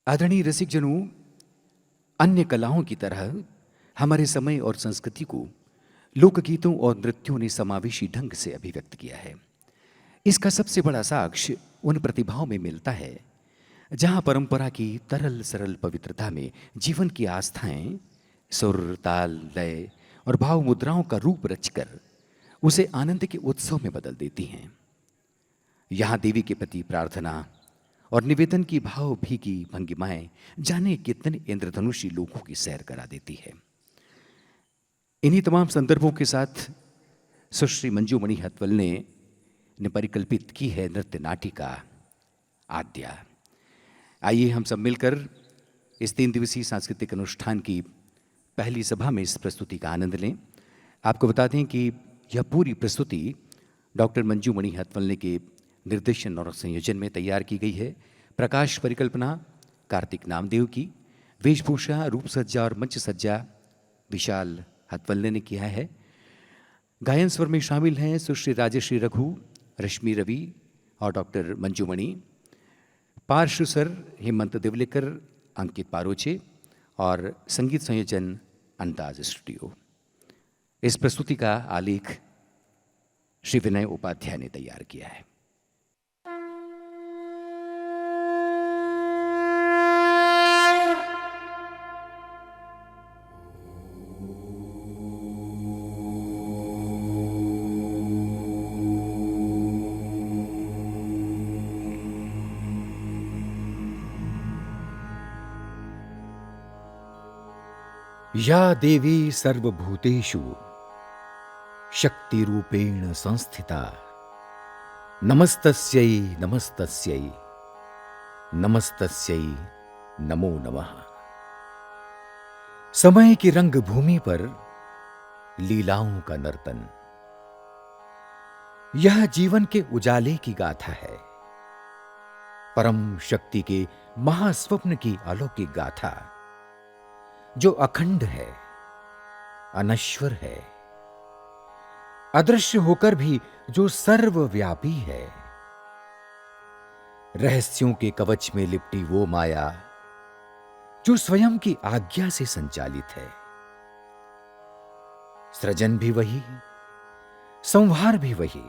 आदरणीय रसिकजनों, अन्य कलाओं की तरह हमारे समय और संस्कृति को लोकगीतों और नृत्यों ने समावेशी ढंग से अभिव्यक्त किया है। इसका सबसे बड़ा साक्ष्य उन प्रतिभाओं में मिलता है जहाँ परंपरा की तरल सरल पवित्रता में जीवन की आस्थाएं सुर, ताल, लय और भाव मुद्राओं का रूप रचकर उसे आनंद के उत्सव में बदल देती हैं। यहाँ देवी के प्रति प्रार्थना और निवेदन की भाव भीगी भंगिमाएं जाने कितने इंद्रधनुषी लोगों की सैर करा देती है। इन्हीं तमाम संदर्भों के साथ सुश्री मंजूमणि हथवल ने परिकल्पित की है नृत्य नाटिका आद्या। आइए हम सब मिलकर इस 3 दिवसीय सांस्कृतिक अनुष्ठान की पहली सभा में इस प्रस्तुति का आनंद लें। आपको बता दें कि यह पूरी प्रस्तुति डॉक्टर मंजूमणि हथवल के निर्देशन और संयोजन में तैयार की गई है। प्रकाश परिकल्पना कार्तिक नामदेव की, वेशभूषा, रूप सज्जा और मंच सज्जा विशाल हथवल ने किया है। गायन स्वर में शामिल हैं सुश्री राजश्री रघु, रश्मि रवि और डॉक्टर मंजूमणि। पार्श्व स्वर हेमंत दिवलेकर, अंकित पारोचे और संगीत संयोजन अंदाज स्टूडियो। इस प्रस्तुति का आलेख श्री विनय उपाध्याय ने तैयार किया है। या देवी सर्वभूतेषु शक्तिरूपेण संस्थिता नमस्तस्यै नमस्तस्यै नमस्तस्यै नमो नमः। समय की रंगभूमि पर लीलाओं का नर्तन, यह जीवन के उजाले की गाथा है। परम शक्ति के महास्वप्न की अलौकिक गाथा जो अखंड है, अनश्वर है, अदृश्य होकर भी जो सर्वव्यापी है। रहस्यों के कवच में लिपटी वो माया जो स्वयं की आज्ञा से संचालित है। सृजन भी वही, संहार भी वही।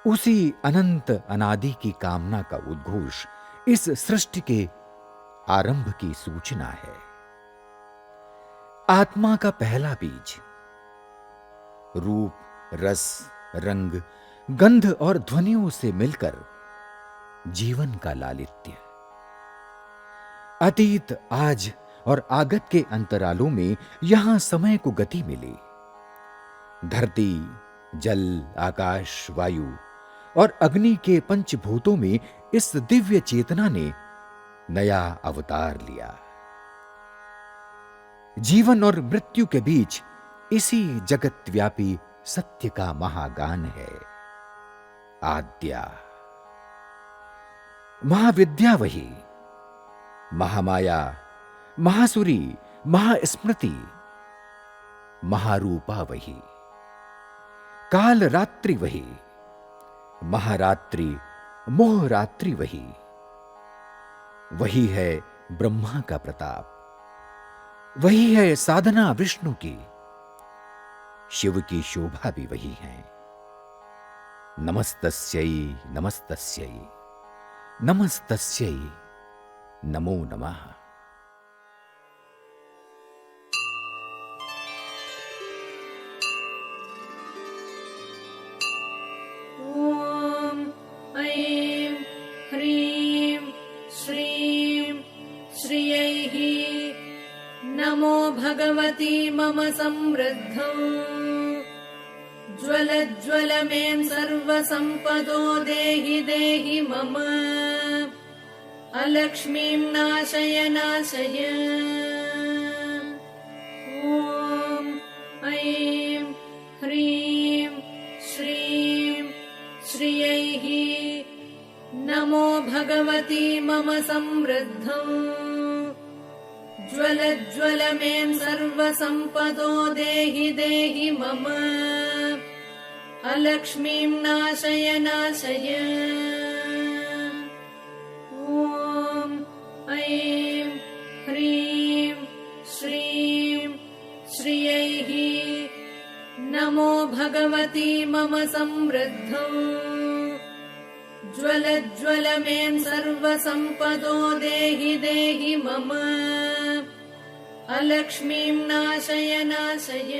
उसी अनंत अनादि की कामना का उद्घोष इस सृष्टि के आरंभ की सूचना है। आत्मा का पहला बीज रूप, रस, रंग, गंध और ध्वनियों से मिलकर जीवन का लालित्य। अतीत, आज और आगत के अंतरालों में यहां समय को गति मिली। धरती, जल, आकाश, वायु और अग्नि के पंचभूतों में इस दिव्य चेतना ने नया अवतार लिया। जीवन और मृत्यु के बीच इसी जगत व्यापी सत्य का महागान है आद्या। महाविद्या वही, महामाया, महासुरी, महास्मृति, महारूपा वही, काल रात्रि वही, महारात्रि, मोहरात्रि वही। वही है ब्रह्मा का प्रताप, वही है साधना विष्णु की, शिव की शोभा भी वही है। नमस्तस्यै नमस्तस्यै नमस्तस्यै नमो नमः। ॐ ऐं ह्रीं श्रीं श्रियैः नमो भगवती मम समृद्धौ ज्वल में सर्वसम्पदो देहि देहि मम अलक्ष्मीं नाशय नाशय। ॐ ऐं ह्रीं श्रीं श्रियैः नमो भगवती मम समृद्धौ ज्वल में सर्वसम्पदो देहि देहि मम अलक्ष्मीं नाशय नाशय। ॐ भगवती मम समृद्धौ ज्वल ज्वल में सर्वसम्पदो देहि देहि मम अलक्ष्मीं नाशय नाशय।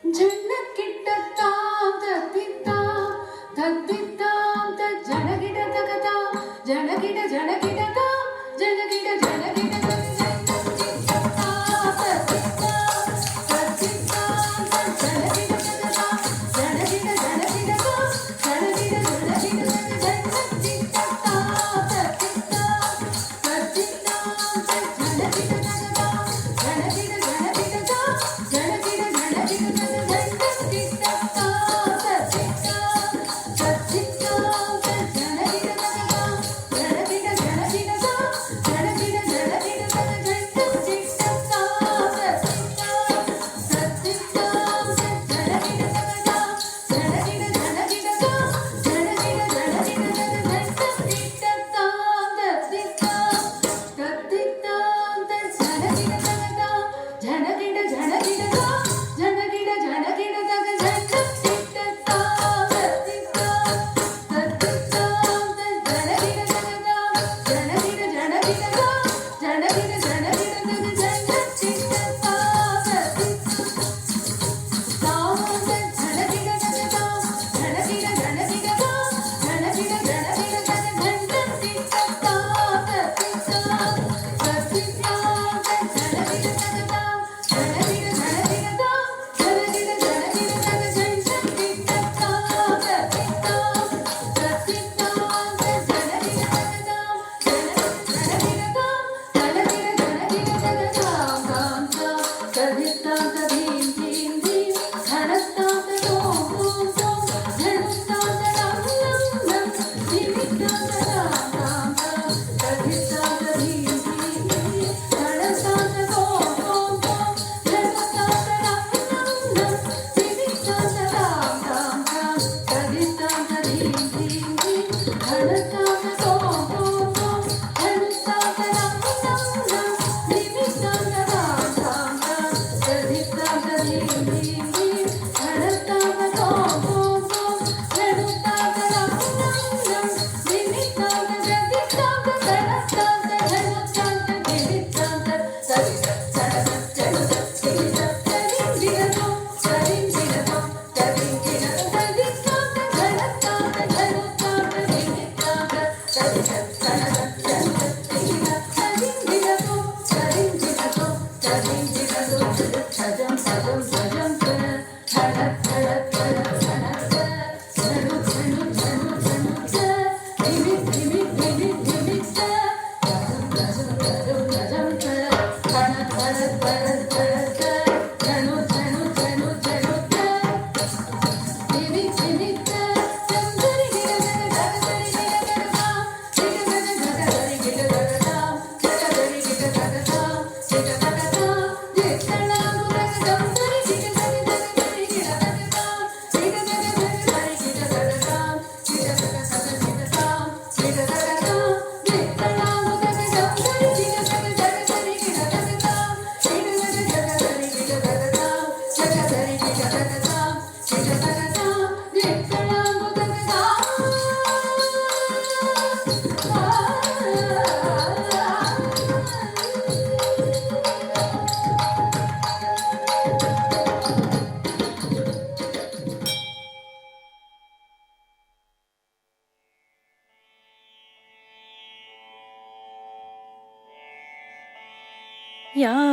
ஜன்னக்கிட்டத்தாம் தத்தித்தாம் தத்தித்தாம் ஜனகிடதகதாம் ஜனகிட ஜனகிடதாம் ஜனகிட ஜனகிட ஜனகிடதகதாம் தத்தித்தாம் தத்தித்தாம் ஜனகிடதகதாம் ஜனகிட ஜனகிடதாம் ஜனகிட ஜனகிட ஜன்னக்கிட்டத்தாம் தத்தித்தாம் தத்தித்தாம் ஜனகிடதகதாம் ஜனகிட ஜனகிடதாம் ஜனகிட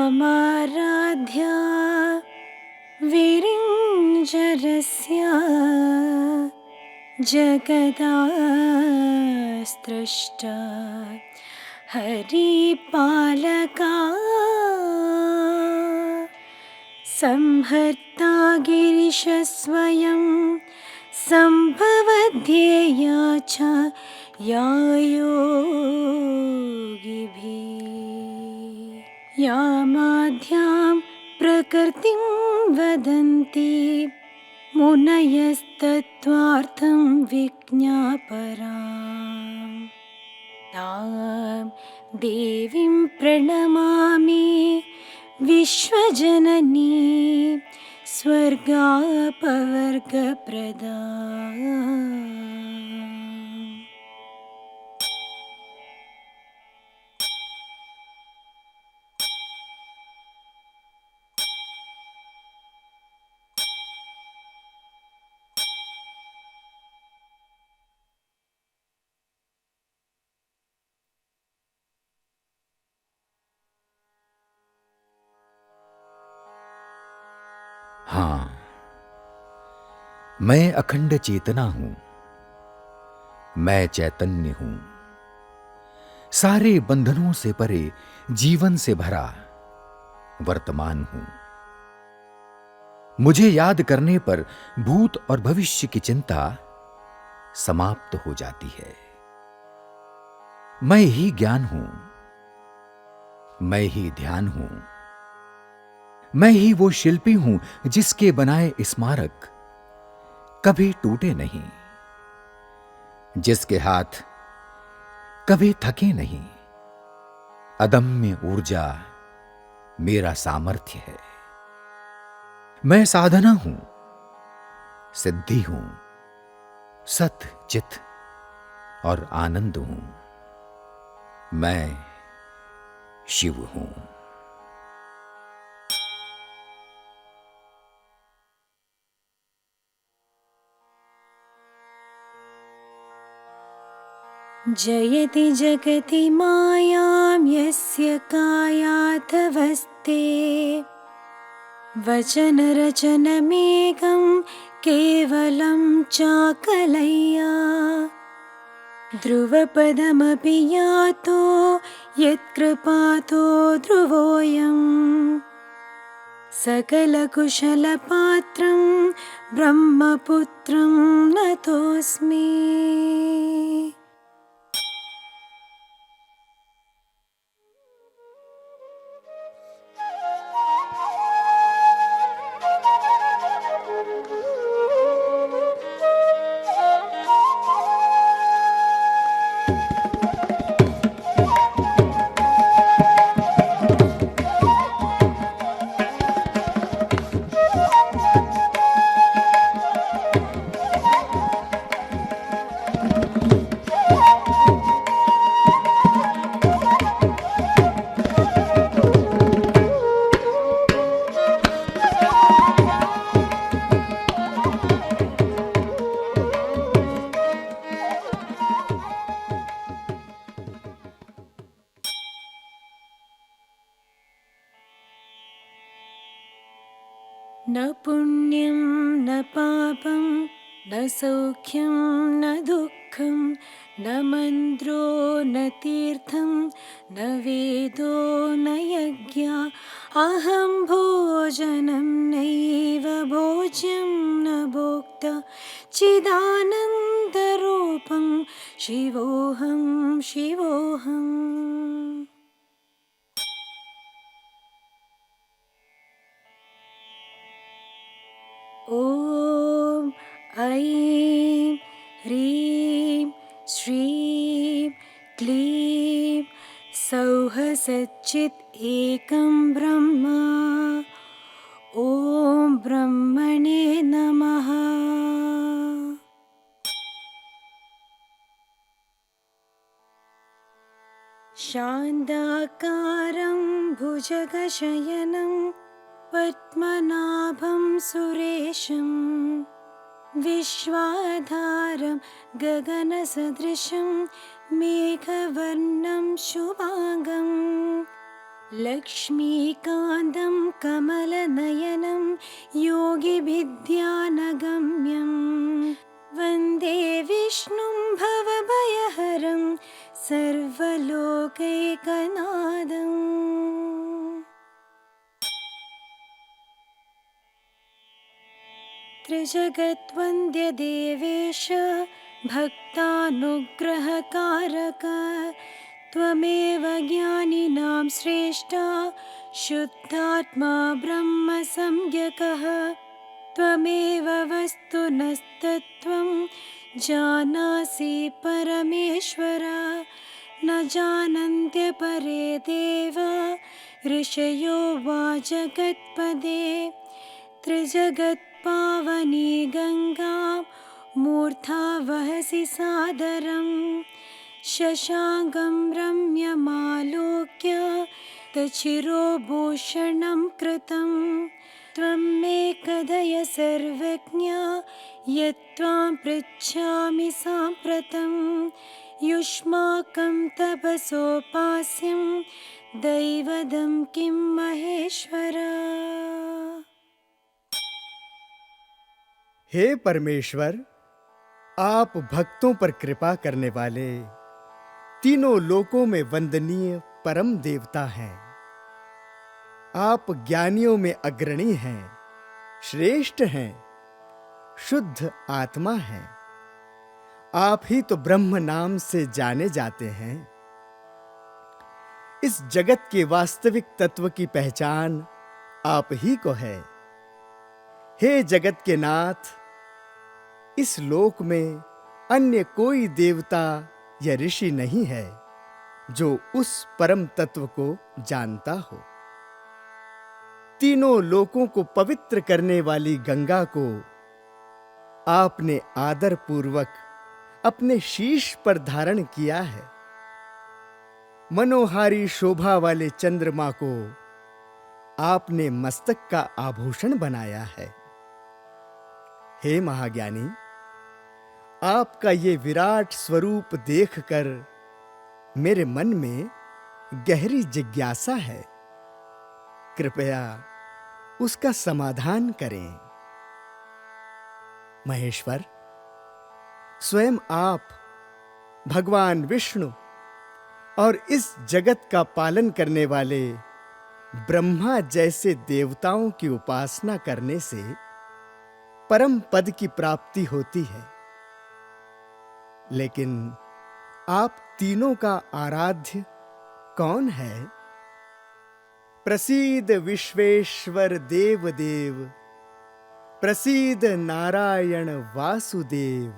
यामाराध्या विरिञ्जरस्य जगदास्त्रष्टा हरिपालका संहर्ता गिरिशस्वयं सम्भवध्येया च या योगिभिः यामाद्यां प्रकृतिं वदन्ति मुनयस्तत्त्वार्थं विज्ञापराम् तां देवीं प्रणमामि विश्वजननी स्वर्गापवर्गप्रदा। हाँ, मैं अखंड चेतना हूं, मैं चैतन्य हूं, सारे बंधनों से परे, जीवन से भरा वर्तमान हूं। मुझे याद करने पर भूत और भविष्य की चिंता समाप्त हो जाती है। मैं ही ज्ञान हूं, मैं ही ध्यान हूं, मैं ही वो शिल्पी हूं जिसके बनाए स्मारक कभी टूटे नहीं, जिसके हाथ कभी थके नहीं। अदम्य ऊर्जा मेरा सामर्थ्य है। मैं साधना हूं, सिद्धि हूं, सत चित और आनंद हूं। मैं शिव हूं। जयति जगति मायां यस्य कायार्थवस्ते वचनरचनमेकं केवलं चाकलय्या ध्रुवपदमपि यातो यत्कृपातो ध्रुवोऽयं सकलकुशलपात्रं ब्रह्मपुत्रं नतोऽस्मि। न पुण्यं न पापं न सौख्यं न दुःखं न मन्द्रो न तीर्थं न वेदो न यज्ञ अहं भोजनं नैव भोज्यं न भोक्ता चिदानन्दरूपं शिवोऽहं शिवोऽहम्। ॐ ऐं ह्रीं श्रीं क्लीं सौः सच्चित् एकं ब्रह्म। ॐ ब्रह्मणे नमः। शान्ताकारं भुजगशयनं पद्मनाभं सुरेशं विश्वाधारं गगनसदृशं मेघवर्णं शुभांगं लक्ष्मीकान्तं कमलनयनं योगिभिध्यानगम्यं वन्दे विष्णुं भवभयहरं सर्वलोकैकनाथम्। त्रिजगद्वन्द्य देवेश भक्तानुग्रहकारक त्वमेव ज्ञानिनां श्रेष्ठा शुद्धात्मा ब्रह्म संज्ञकः त्वमेव वस्तुनस्तत्त्वं जानासि परमेश्वर न जानन्त्यपरे देव ऋषयो वा जगत्पदे त्रिजगत्पावनी गङ्गा मूर्धा वहसि सादरं शशाङ्कं रम्यमालोक्य तचिरोभूषणं कृतं त्वं मे कथय सर्वज्ञ यत्त्वां पृच्छामि साम्प्रतं युष्माकं तपसोपास्यं दैवदं किं महेश्वर। हे परमेश्वर, आप भक्तों पर कृपा करने वाले तीनों लोकों में वंदनीय परम देवता हैं। आप ज्ञानियों में अग्रणी हैं, श्रेष्ठ हैं, शुद्ध आत्मा हैं। आप ही तो ब्रह्म नाम से जाने जाते हैं। इस जगत के वास्तविक तत्व की पहचान आप ही को है। हे जगत के नाथ, इस लोक में अन्य कोई देवता या ऋषि नहीं है जो उस परम तत्व को जानता हो। तीनों लोकों को पवित्र करने वाली गंगा को आपने आदर पूर्वक अपने शीश पर धारण किया है। मनोहारी शोभा वाले चंद्रमा को आपने मस्तक का आभूषण बनाया है। हे महाज्ञानी, आपका ये विराट स्वरूप देखकर मेरे मन में गहरी जिज्ञासा है। कृपया उसका समाधान करें। महेश्वर, स्वयं आप भगवान विष्णु और इस जगत का पालन करने वाले ब्रह्मा जैसे देवताओं की उपासना करने से परम पद की प्राप्ति होती है। लेकिन आप तीनों का आराध्य कौन है? प्रसीद विश्वेश्वर देव देव, प्रसीद नारायण वासुदेव,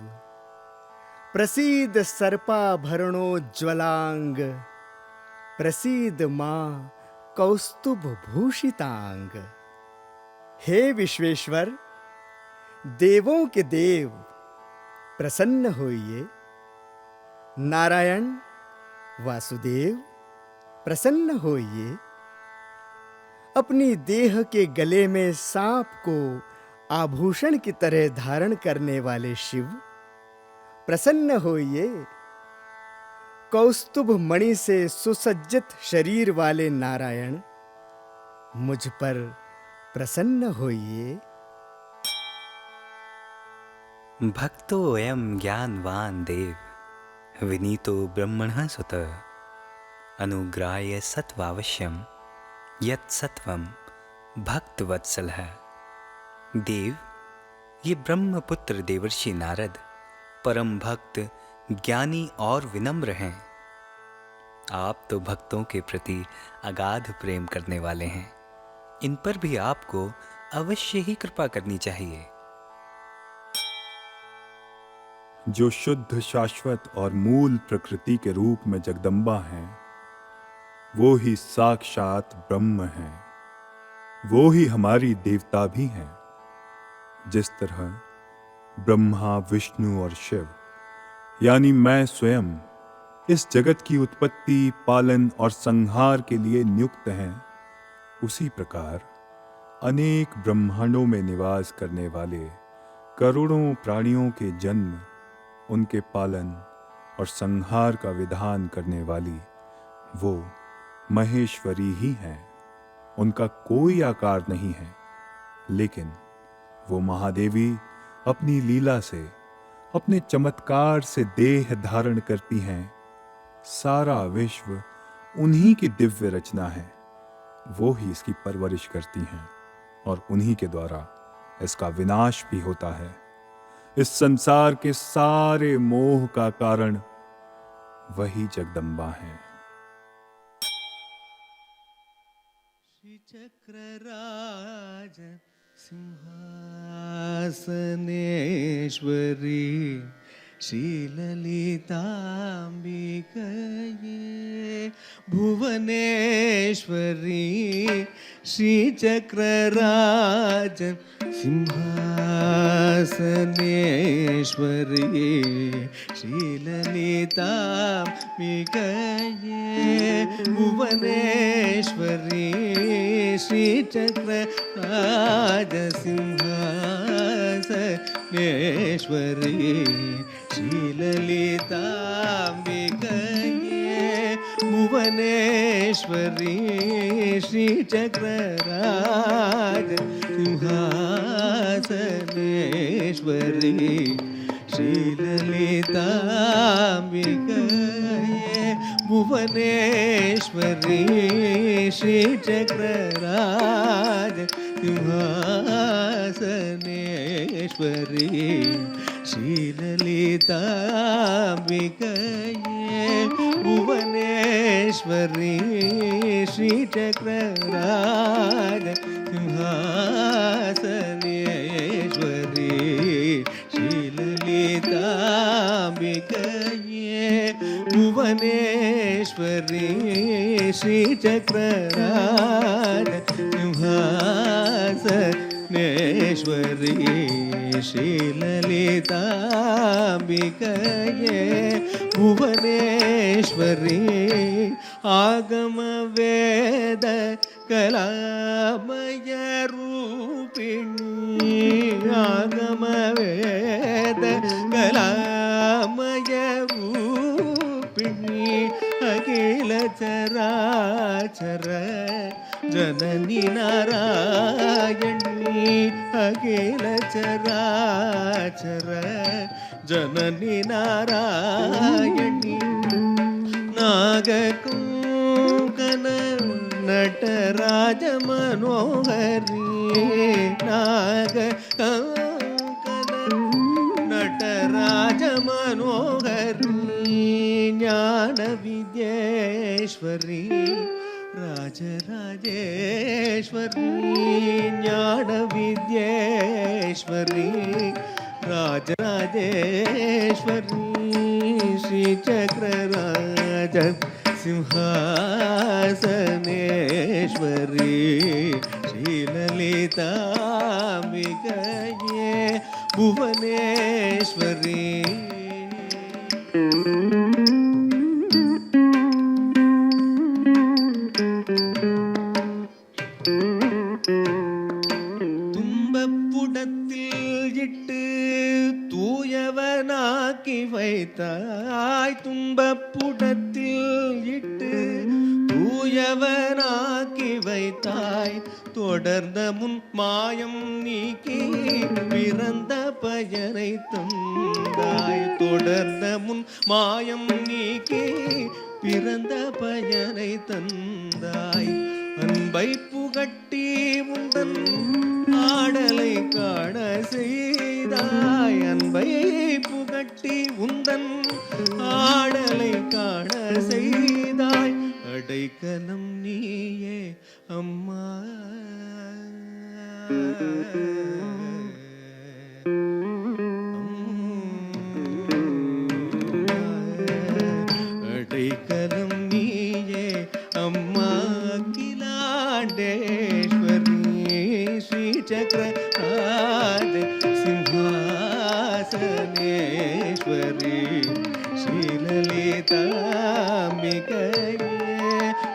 प्रसीद सर्पाभरणोज्ज्वलांग, प्रसीद मां कौस्तुभ भूषितांग। हे विश्वेश्वर, देवों के देव, प्रसन्न होइए। नारायण वासुदेव, प्रसन्न होइए। अपनी देह के गले में सांप को आभूषण की तरह धारण करने वाले शिव, प्रसन्न होइए। कौस्तुभ मणि से सुसज्जित शरीर वाले नारायण, मुझ पर प्रसन्न होइए। भक्तो अयं ज्ञानवान देव विनीतो ब्रह्मणः सुतः अनुग्राह्य सत्वावश्यम यत् सत्वम भक्तवत्सलः। देव, ये ब्रह्मपुत्र देवर्षि नारद परम भक्त, ज्ञानी और विनम्र हैं। आप तो भक्तों के प्रति अगाध प्रेम करने वाले हैं। इन पर भी आपको अवश्य ही कृपा करनी चाहिए। जो शुद्ध, शाश्वत और मूल प्रकृति के रूप में जगदम्बा हैं, वो ही साक्षात ब्रह्म हैं। वो ही हमारी देवता भी हैं। जिस तरह ब्रह्मा, विष्णु और शिव यानी मैं स्वयं इस जगत की उत्पत्ति, पालन और संहार के लिए नियुक्त हैं, उसी प्रकार अनेक ब्रह्मांडों में निवास करने वाले करोड़ों प्राणियों के जन्म, उनके पालन और संहार का विधान करने वाली वो महेश्वरी ही हैं। उनका कोई आकार नहीं है, लेकिन वो महादेवी अपनी लीला से, अपने चमत्कार से देह धारण करती हैं। सारा विश्व उन्हीं की दिव्य रचना है। वो ही इसकी परवरिश करती हैं और उन्हीं के द्वारा इसका विनाश भी होता है। इस संसार के सारे मोह का कारण वही जगदम्बा है। श्री चक्रराज सिंहासनस्थं श्रीललिताम्बिकये भुवनेश्वरी श्रीचक्रराज सिंहासनेश्वरी श्रीललिताम्बिकये भुवनेश्वरी श्रीचक्रराज सिंहासनेश्वरी श्रीललिताम्बिकये भुवनेश्वरी श्रीचक्रराज सिंहासनेश्वरी श्रीललिताम्बिकये भुवनेश्वरी श्रीचक्रराज सिंहासनेश्वरी श्रीललिताम्बिकये भुवनेश्वरी श्रीचक्रराज सिंहासनेश्वरी श्रीललिताम्बिकये भुवनेश्वरी श्रीचक्रराज सिंहासनेश्वरी श्रीललिताम्बिकये भुवनेश्वरी आगम वेद कलामय रूपिणी आगम वेद कलामय रूपिणी अखिल चराचर जननी नारायणी अखिल चराचर जननी नारायणी नागकूकन नटराज मनोहरी नागकूकन नटराज मनोहरी ज्ञान विद्येश्वरी राजराजेश्वरी ज्ञान विद्येश्वरी राजराजेश्वरी श्रीचक्रराज सिंहासनेश्वरी श्रीललिताम्बिकये भुवनेश्वरी தும்பப்புடத்தில் இட்டு தூயவனாக்கி வைத்தாய் தும்பப்புடத்தில் இட்டு தூயவனாக்கி வைத்தாய் தொடர்ந்த முன் மாயம் நீக்கி பிறந்த பயனை தந்தாய் தொடர்ந்த முன் மாயம் நீக்கி பிறந்த பயனை தந்தாய் அன்பை புகட்டி உந்தன் ஆடலை காண செய்தாய் அன்பை புகட்டி உந்தன் ஆடலை காண செய்தாய் அடைக்கலம் நீயே அம்மா அடைக்கலம் நீயே அம்மா அகிலாண்டேஸ்வரி श्रीचक्रराज सिंहासनेश्वरी श्रीललिताम्बिकये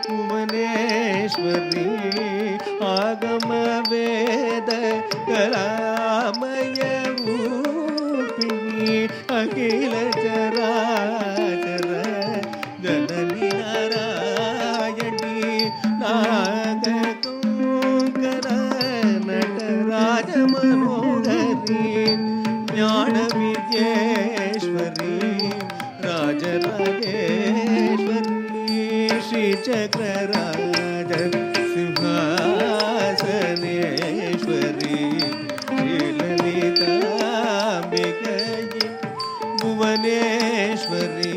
भुवनेश्वरी आगम वेद कलामय रूपिणी अखिल चराचर जननी नारायणी नागकूकन नटराज मनोहरी ज्ञान विद्येश्वरी राजराजेश्वरी श्रीचक्रराज सिंहासनेश्वरी श्रीललिताम्बिकये भुवनेश्वरी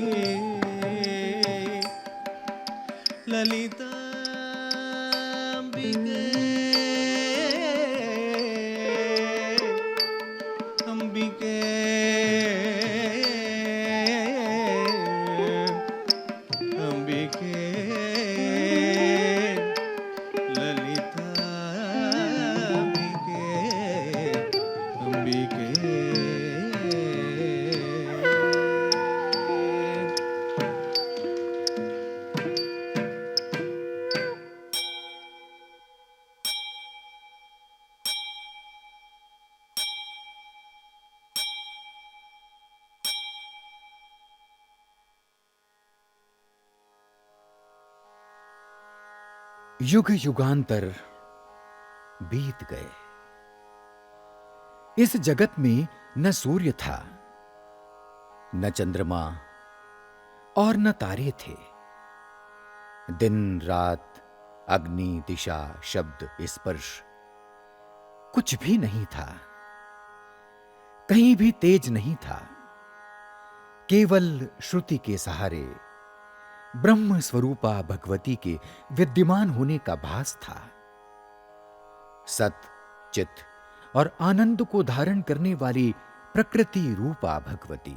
ललिताम्बिकये युग युगांतर बीत गए। इस जगत में न सूर्य था, न चंद्रमा और न तारे थे। दिन रात, अग्नि, दिशा, शब्द, स्पर्श कुछ भी नहीं था। कहीं भी तेज नहीं था। केवल श्रुति के सहारे ब्रह्म स्वरूपा भगवती के विद्यमान होने का भास था। सत, चित और आनंद को धारण करने वाली प्रकृति रूपा भगवती,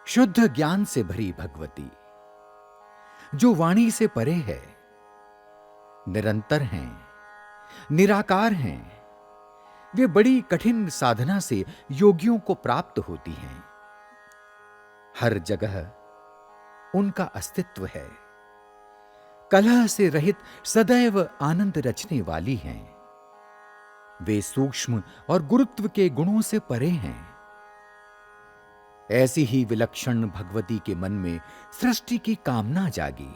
शुद्ध ज्ञान से भरी भगवती, जो वाणी से परे है, निरंतर हैं, निराकार हैं। वे बड़ी कठिन साधना से योगियों को प्राप्त होती हैं। हर जगह उनका अस्तित्व है। कलह से रहित सदैव आनंद रचने वाली हैं। वे सूक्ष्म और गुरुत्व के गुणों से परे हैं। ऐसी ही विलक्षण भगवती के मन में सृष्टि की कामना जागी।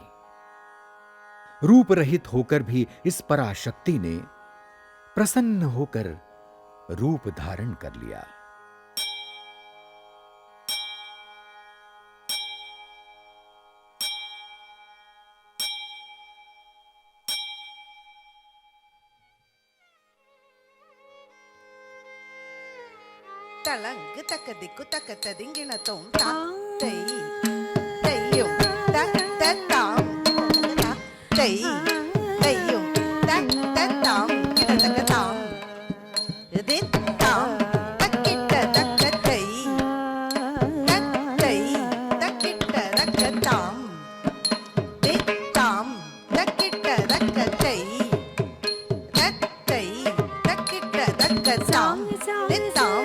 रूप रहित होकर भी इस पराशक्ति ने प्रसन्न होकर रूप धारण कर लिया। तलंग तक दिक्कु तक तदिंगिन तों ता तई तईयों तक तताम तई तईयों तक तताम किट तक ताम दिन ताम तक किट तक तई तक तई तक किट तक ताम दिन ताम तक किट तक तई तक तई तक किट तक ताम दिन ताम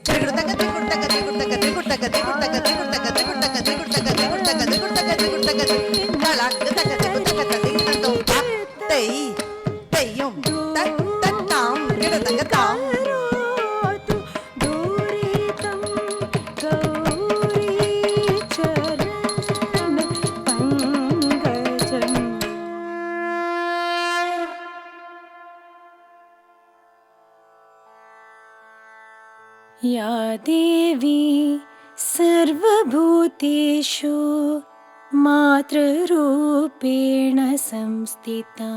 Hare करोतु दूरितं गौरीचरण पंकजम्। या देवी सर्वभूतेषु मातृरूपेण संस्थिता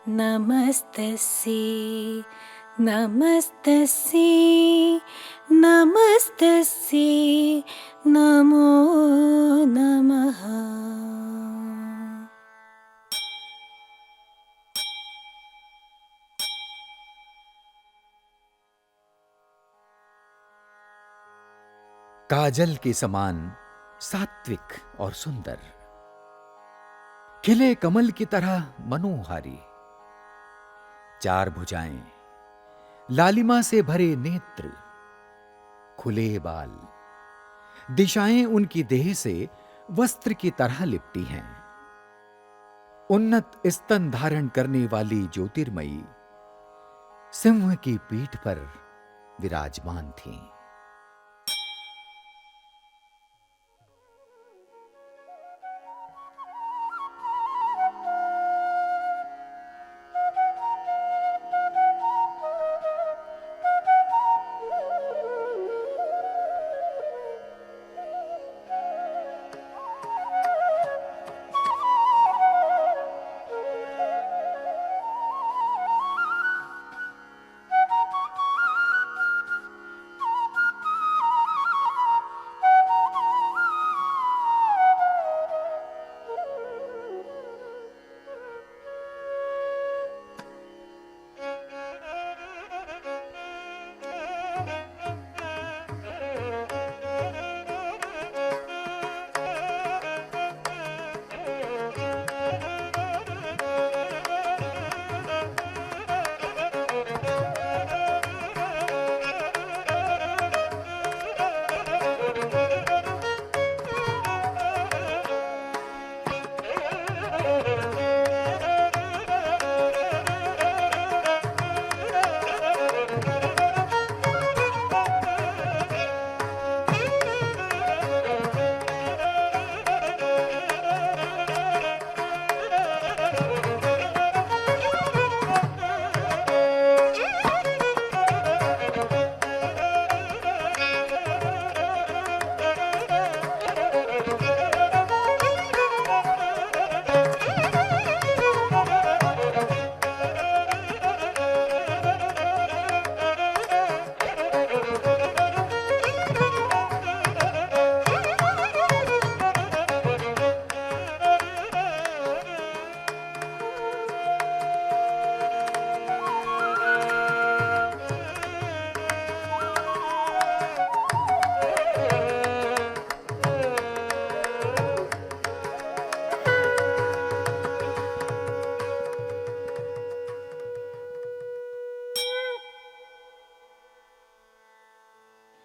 नमस्तस्यै नमस्तस्यै नमस्तस्यै नमो नमः। काजल के समान सात्विक और सुंदर, खिले कमल की तरह मनोहारी, चार भुजाएं, लालिमा से भरे नेत्र, खुले बाल, दिशाएं उनकी देह से वस्त्र की तरह लिपटी हैं। उन्नत स्तन धारण करने वाली ज्योतिर्मयी सिंह की पीठ पर विराजमान थीं।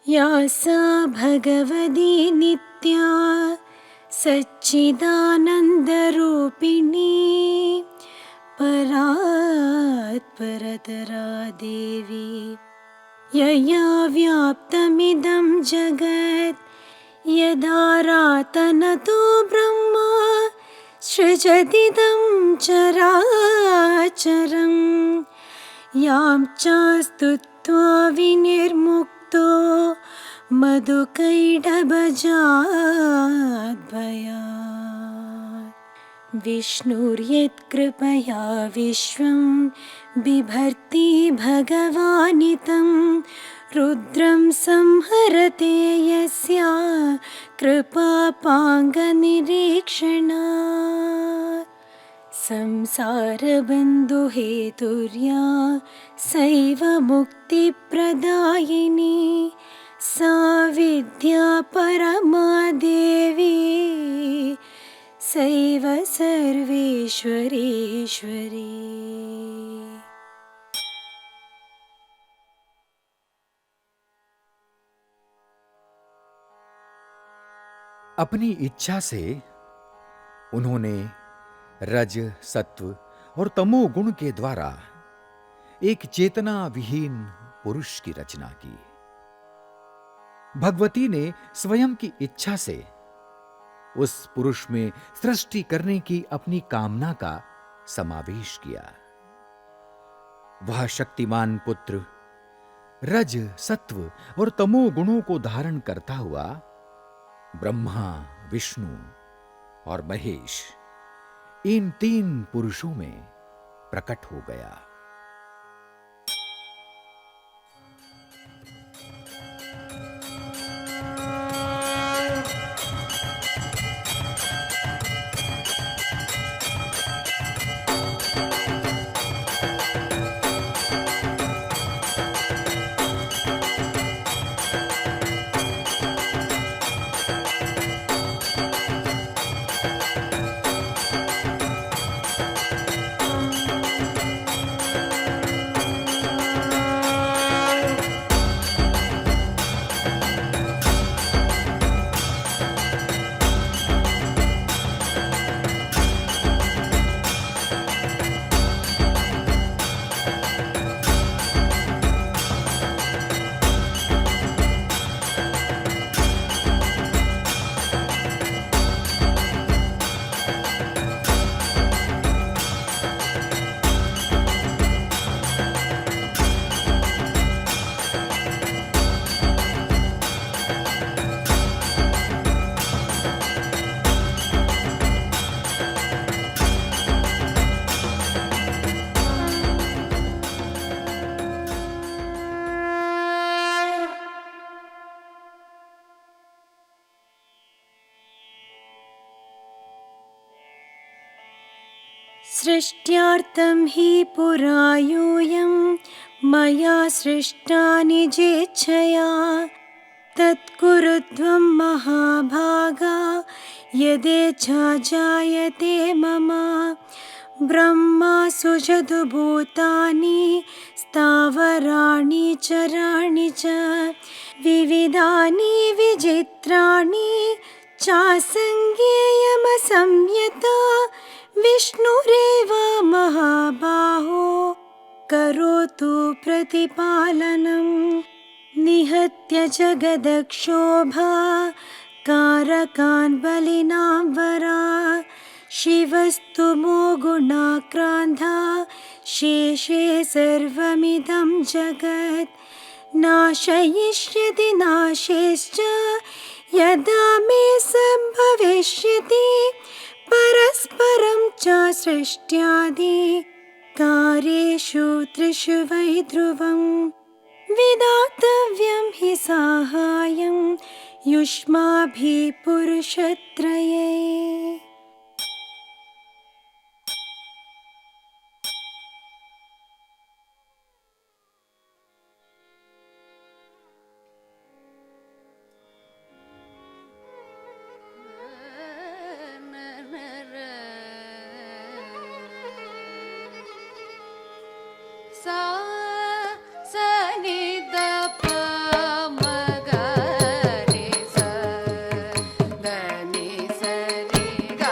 या सा भगवती नित्या सच्चिदानन्दरूपिणी परात्परतरा देवी यया व्याप्तमिदं जगत् यदारातनतो ब्रह्मा सृजतीदं चराचरं यां चास्तुत्वा विनिर्मुक्तो मधुकैटभजाद्भयात् विष्णुर्यत्कृपया विश्वं बिभर्ति भगवानितं रुद्रं संहरते यस्या कृपापाङ्गनिरीक्षणात् संसारबन्धुहेतुर्या सैव मुक्तिप्रदायिनी सा विद्या परमा देवी सैव सर्वेश्वरेश्वरी। अपनी इच्छा से उन्होंने रज, सत्व और तमो गुण के द्वारा एक चेतना विहीन पुरुष की रचना की। भगवती ने स्वयं की इच्छा से उस पुरुष में सृष्टि करने की अपनी कामना का समावेश किया। वह शक्तिमान पुत्र रज, सत्व और तमो गुणों को धारण करता हुआ ब्रह्मा, विष्णु और महेश, इन तीन पुरुषों में प्रकट हो गया। सृष्ट्यार्थं हि पुरा यूयं मया सृष्टा निजेच्छया तत्कुरुध्वं महाभागा यदेच्छा जायते मम। ब्रह्मा सुजधु भूतानि स्थावराणि चराणि च विविधानि विचित्राणि चासंज्ञेयमसंयता विष्णुरेव महाबाहो करोतु प्रतिपालनं। निहत्य जगदक्षोभा कारकान् बलिनां वरा शिवस्तु मोगुणाक्रान्ता शेषे सर्वमिदं जगत् नाशयिष्यति नाशेश्च यदा मे संभविष्यति परस्परं च सृष्ट्यादि कार्येषु त्रिषु वै ध्रुवं विधातव्यं हि साहाय्यं युष्माभिः पुरुषत्रये। गा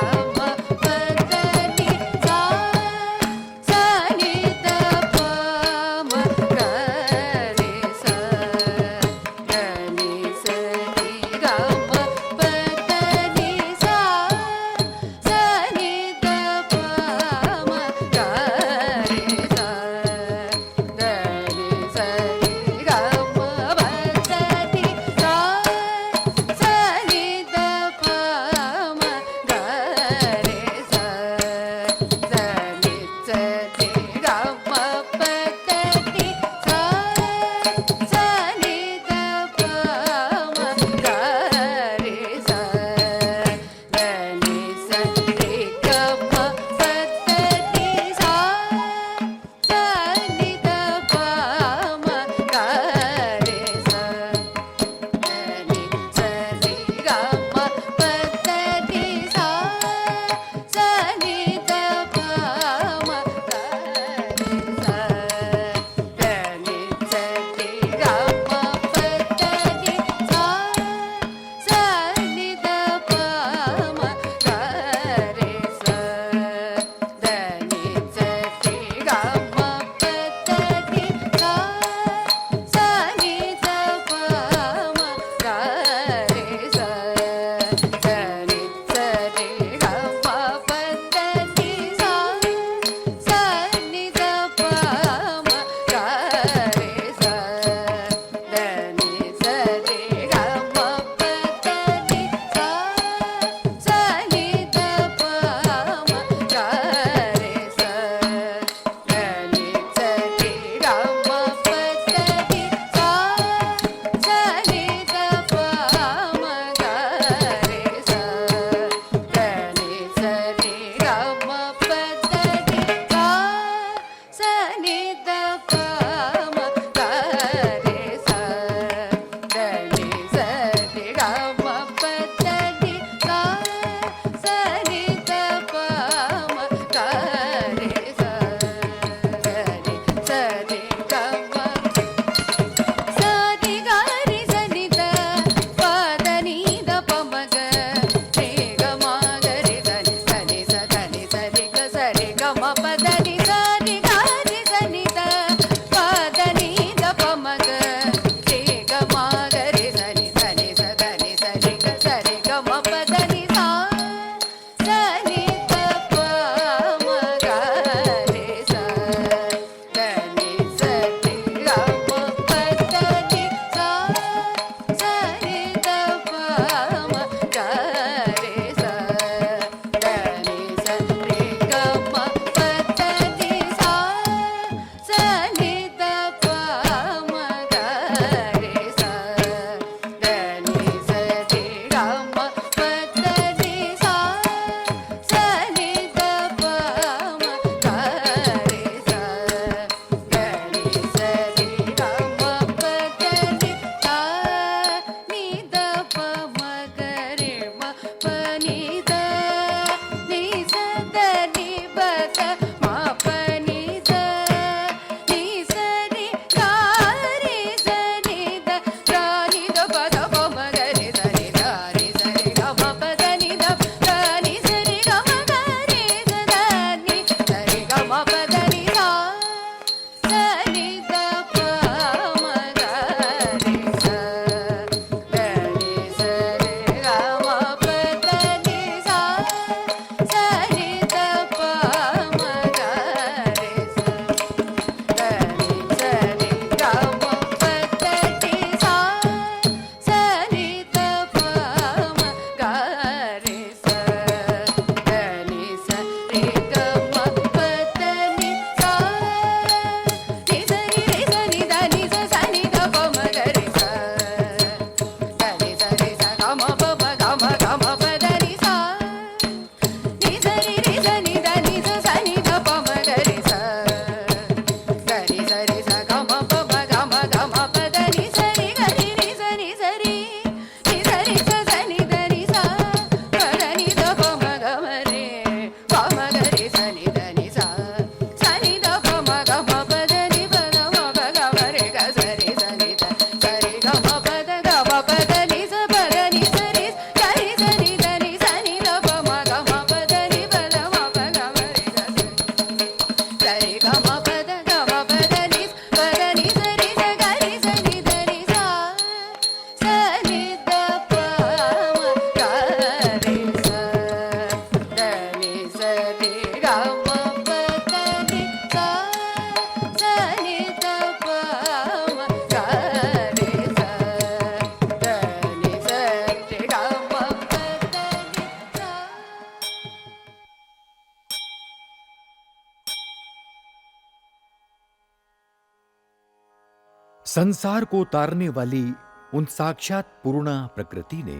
संसार को तारने वाली उन साक्षात पूर्णा प्रकृति ने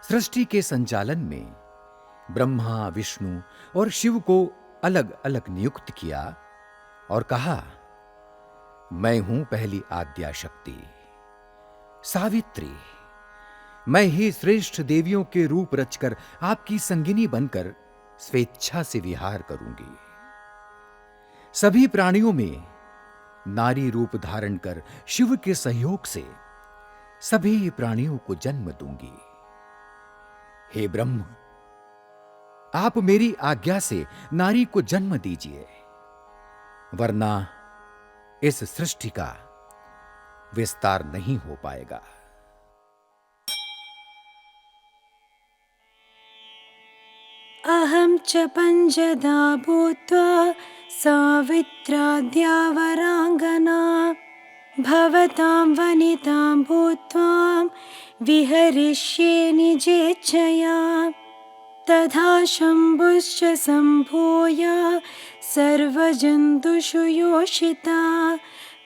सृष्टि के संचालन में ब्रह्मा, विष्णु और शिव को अलग अलग नियुक्त किया और कहा, मैं हूं पहली आद्या शक्ति सावित्री। मैं ही श्रेष्ठ देवियों के रूप रचकर आपकी संगिनी बनकर स्वेच्छा से विहार करूंगी। सभी प्राणियों में नारी रूप धारण कर शिव के सहयोग से सभी प्राणियों को जन्म दूंगी। हे ब्रह्म, आप मेरी आज्ञा से नारी को जन्म दीजिए, वरना इस सृष्टि का विस्तार नहीं हो पाएगा। अहं च पञ्चदा भूत्वा सावित्राद्या वराङ्गना भवतां वनितां भूत्वा विहरिष्ये निजेच्छया। तथा शम्भुश्च सम्भूय सर्वजन्तुषु योषिता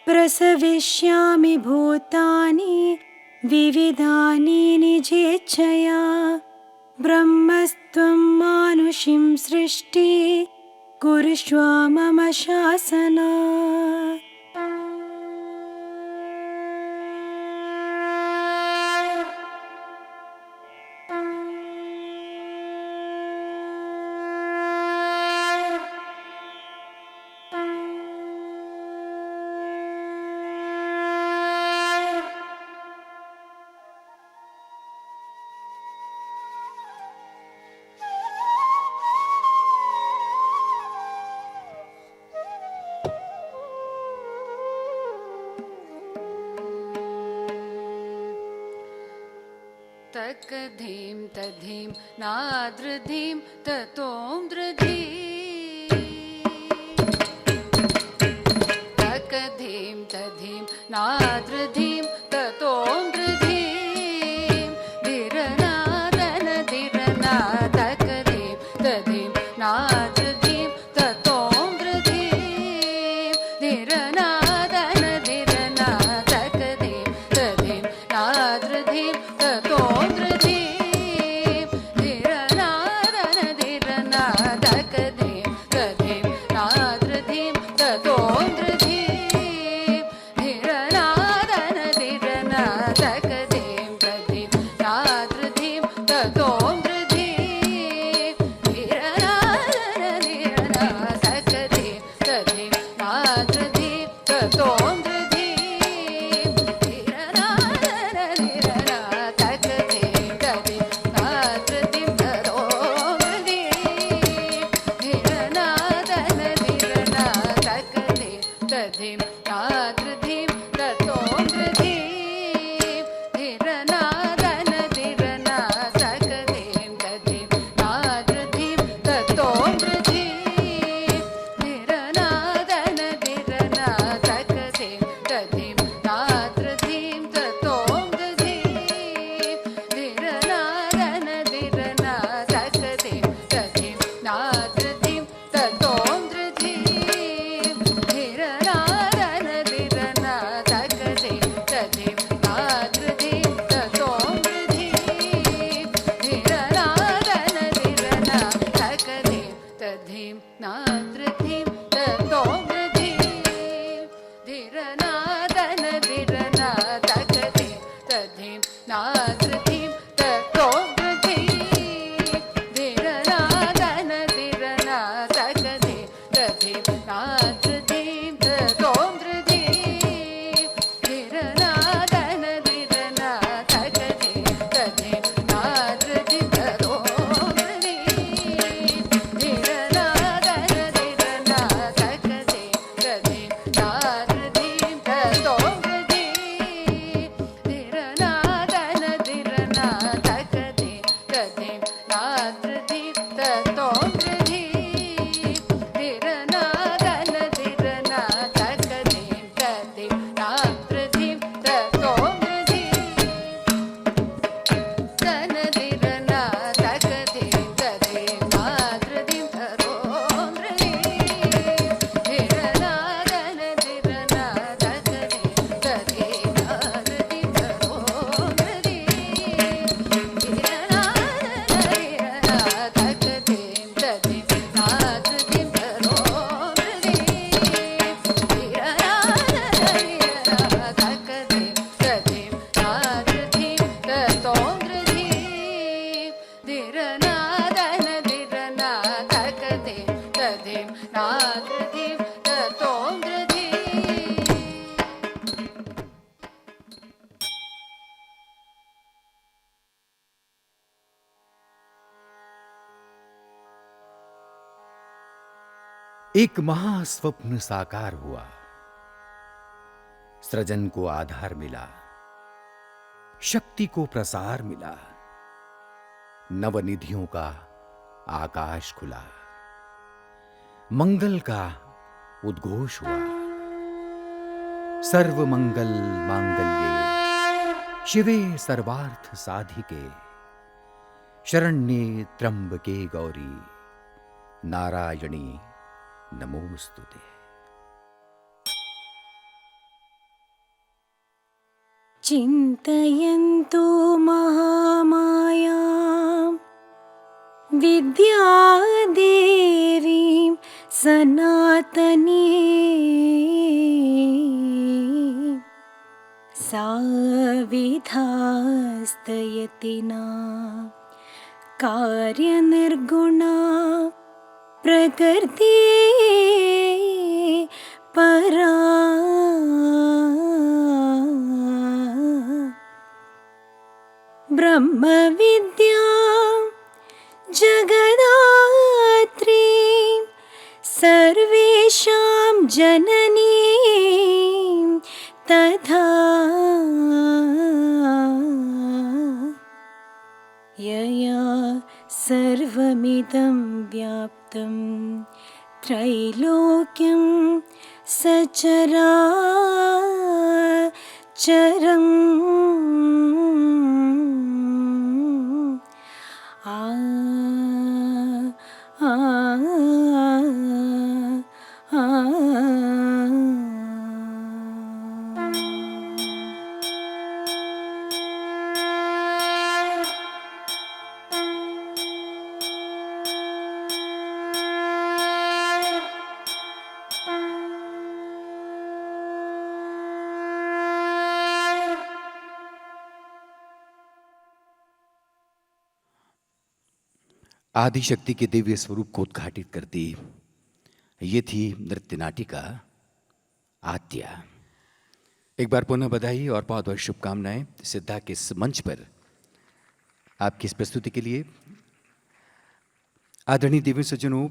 प्रसविष्यामि भूतानि विविधानि निजेच्छया। ब्रह्मस्त्वं मानुषीं सृष्टि कुरुष्व मम शासनात्। तकधीं तधीं नादृधीं ततों दृधीं तकधीं तधीं नादृधीं ततों दृधीं धीरनादन धीरना तकधीं तधीं नादृधीं ततों दृधीं धीरनादन धीरना तकधीं तधीं नादृधीं ततों एक महास्वप्न साकार हुआ। सृजन को आधार मिला, शक्ति को प्रसार मिला, नवनिधियों का आकाश खुला, मंगल का उद्घोष हुआ। सर्व मंगल मांगल्ये शिवे सर्वार्थ साधिके शरण्ये त्र्यंबके गौरी नारायणी नमोस्तुते। चिन्तयन्तु महामायां विद्यादेवीं सनातनीं सा विधास्तयति न कार्यनिर्गुणा प्रकृति परा ब्रह्म विद्यां जगदात्रीं सर्वेषां जननीं तथा यया सर्वमिदं व्याप्तं त्रैलोक्यं सचराचरम् आदिशक्ति के दिव्य स्वरूप को उद्घाटित करती ये थी नृत्य नाटिका आद्या। एक बार पुनः बधाई और बहुत बहुत शुभकामनाएं सिद्धा के इस मंच पर आपकी इस प्रस्तुति के लिए। आदरणीय दिव्य सज्जनों,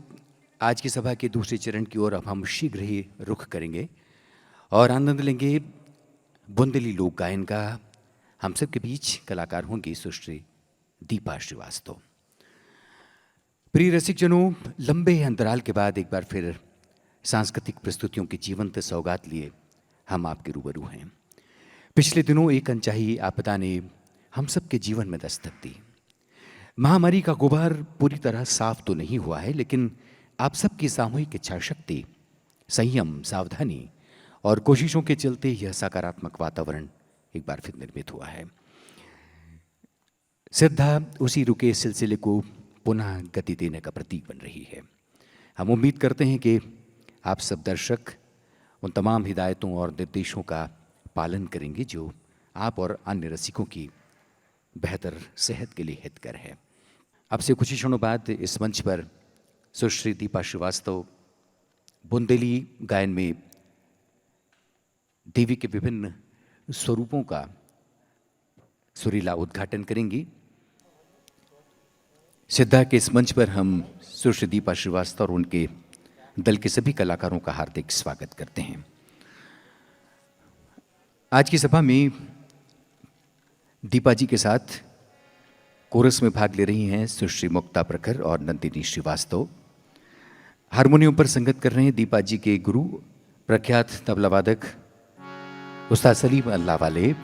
आज की सभा के दूसरे चरण की ओर अब हम शीघ्र ही रुख करेंगे और आनंद लेंगे बुंदेली लोक गायन का। हम सब के बीच कलाकार होंगी सुश्री दीपा श्रीवास्तव। प्रिय रसिक जनों, लंबे अंतराल के बाद एक बार फिर सांस्कृतिक प्रस्तुतियों की जीवंत सौगात लिए हम आपके रूबरू हैं। पिछले दिनों एक अनचाही आपदा ने हम सब के जीवन में दस्तक दी। महामारी का गुबार पूरी तरह साफ तो नहीं हुआ है, लेकिन आप सबकी सामूहिक इच्छा शक्ति, संयम, सावधानी और कोशिशों के चलते यह सकारात्मक वातावरण एक बार फिर निर्मित हुआ है। सिद्धा उसी रुके सिलसिले को पुनः गति देने का प्रतीक बन रही है। हम उम्मीद करते हैं कि आप सब दर्शक उन तमाम हिदायतों और निर्देशों का पालन करेंगे जो आप और अन्य रसिकों की बेहतर सेहत के लिए हितकर है। अब से कुछ ही क्षणों बाद इस मंच पर सुश्री दीपा श्रीवास्तव बुंदेली गायन में देवी के विभिन्न स्वरूपों का सुरीला उद्घाटन करेंगी। सिद्धा के इस मंच पर हम सुश्री दीपा श्रीवास्तव और उनके दल के सभी कलाकारों का हार्दिक स्वागत करते हैं। आज की सभा में दीपा जी के साथ कोरस में भाग ले रही हैं सुश्री मुक्ता प्रखर और नंदिनी श्रीवास्तव। हारमोनियम पर संगत कर रहे हैं दीपा जी के गुरु प्रख्यात तबलावादक उस्ताद सलीम अल्लाह वाले।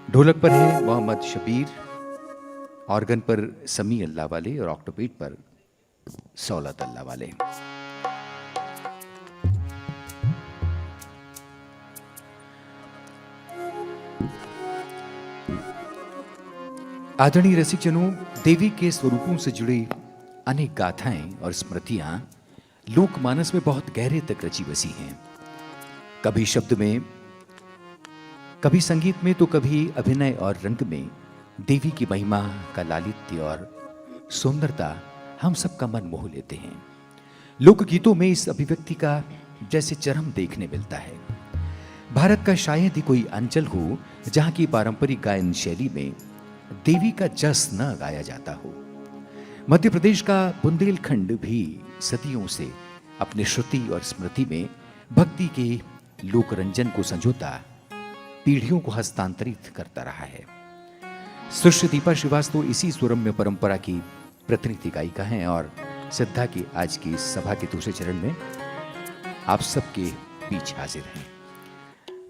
ढोलक पर है मोहम्मद शबीर, ऑर्गन पर समी अल्लाह वाले और ऑक्टोपेट पर सौलत अल्लाह वाले। आदरणीय रसिकजनों, देवी के स्वरूपों से जुड़ी अनेक गाथाएं और स्मृतियां लोकमानस में बहुत गहरे तक रची बसी हैं। कभी शब्द में, कभी संगीत में, तो कभी अभिनय और रंग में देवी की महिमा का लालित्य और सुंदरता हम सबका मन मोह लेते हैं। लोकगीतों में इस अभिव्यक्ति का जैसे चरम देखने मिलता है। भारत का शायद ही कोई अंचल हो जहां की पारंपरिक गायन शैली में देवी का जस न गाया जाता हो। मध्य प्रदेश का बुंदेलखंड भी सदियों से अपने श्रुति और स्मृति में भक्ति के लोकरंजन को संजोता पीढ़ियों को हस्तांतरित करता रहा है। सुश्री दीपा श्रीवास्तव इसी सुरम्य परंपरा की प्रतिनिधि गायिका हैं और सिद्धा की आज की इस सभा के दूसरे चरण में आप सबके बीच हाजिर हैं।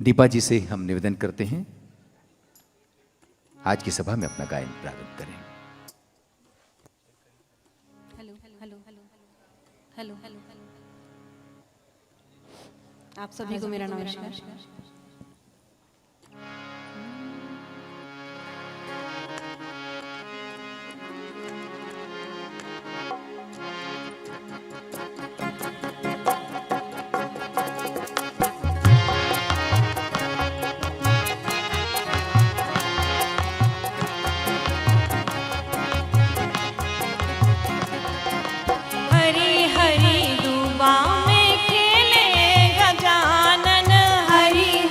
दीपा जी से हम निवेदन करते हैं आज की सभा में अपना गायन प्रारंभ करें। हेलो हेलो हेलो हेलो आप सभी को मेरा नमस्कार। हरी हरी दूबा में खेले गजानन, हरी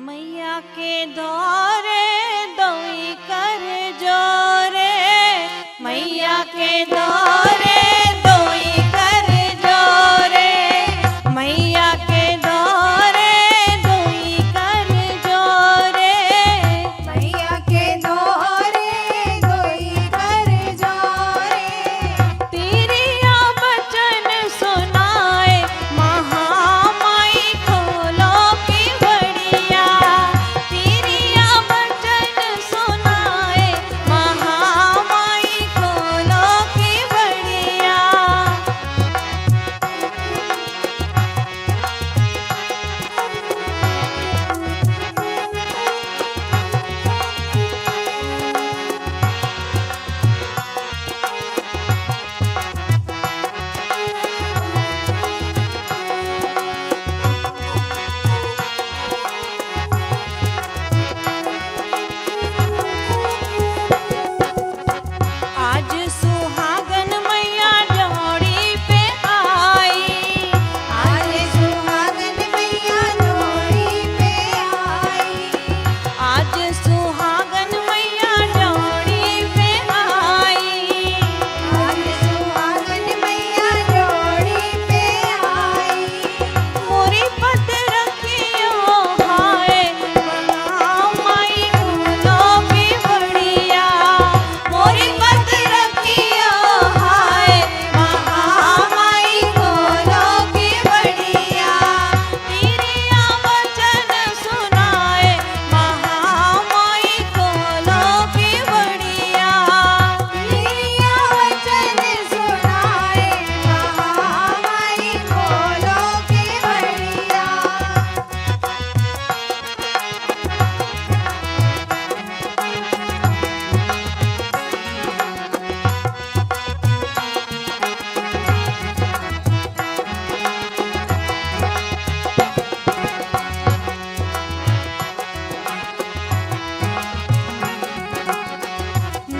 मैया के दौरे दोई कर जोरे, मैया के दौरे दोई कर जोरे, मैया के दौरे दोई कर जोरे, मैया के दौरे दोई कर जोरे। तेरिया बचन सुनाए महामाई खोलो की बड़िया, तेरिया बचन सुनाए महामाई खोलो की बड़िया। आज सुहागन मैया जोड़ी पे आई, आज सुहागन मैया जोड़ी पे आई। आज सुहागन मैया जोड़ी पे आई, आज सुहागन मैया जोड़ी पे आई। मोरी पत रखियो हाय महामाई खोलो की बड़िया, मोरी पत रखियो हाय महामाई खोलो की बड़िया। तेरिया वचन सुनाए महामाई खोलो की बड़िया, तेरिया वचन सुनाए महामाई खोलो की बड़िया।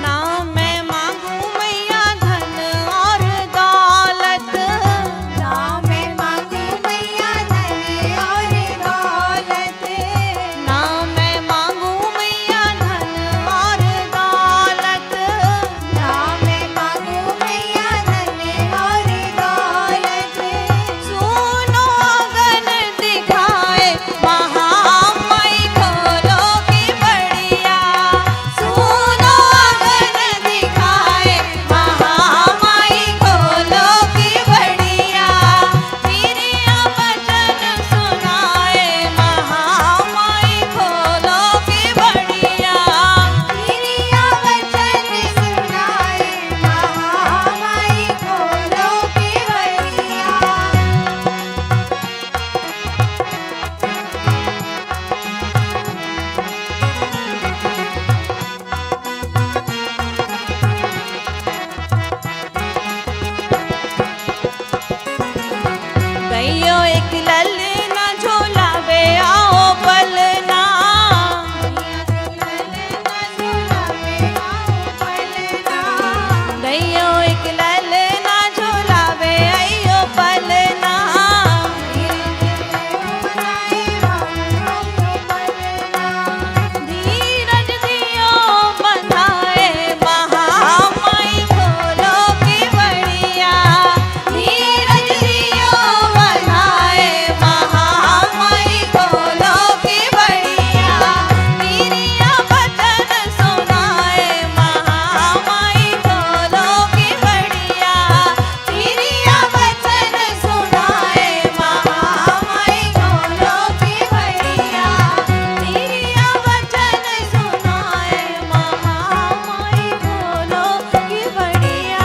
ना मैं मांगू मैया धन और दौलत, ना मैं मांगू मैया धन और दौलत। ना मैं मांगू मैया धन और दौलत, ना मैं मांगू मैया धन और दौलत। सुनो अगन दिखाए महामाई खोलो की बड़िया, सुनो अगन दिखाए महामाई खोलो की बड़िया। तेरिया वचन सुनाए महामाई खोलो की बड़िया, तेरिया वचन सुनाए महामाई खोलो की बड़िया। दैयो एक ललना झोलावे आओ पलना, दैयो एक ललना झोलावे आयो पलना। धीरज दियो बंधाए महामाई खोलो की बड़िया, धीरज दियो बंधाए महामाई खोलो की बड़िया। तेरिया वचन सुनाए महामाई खोलो की बड़िया, तेरिया वचन सुनाए महामाई खोलो की बड़िया, तेरिया वचन सुनाए महामाई खोलो की बड़िया।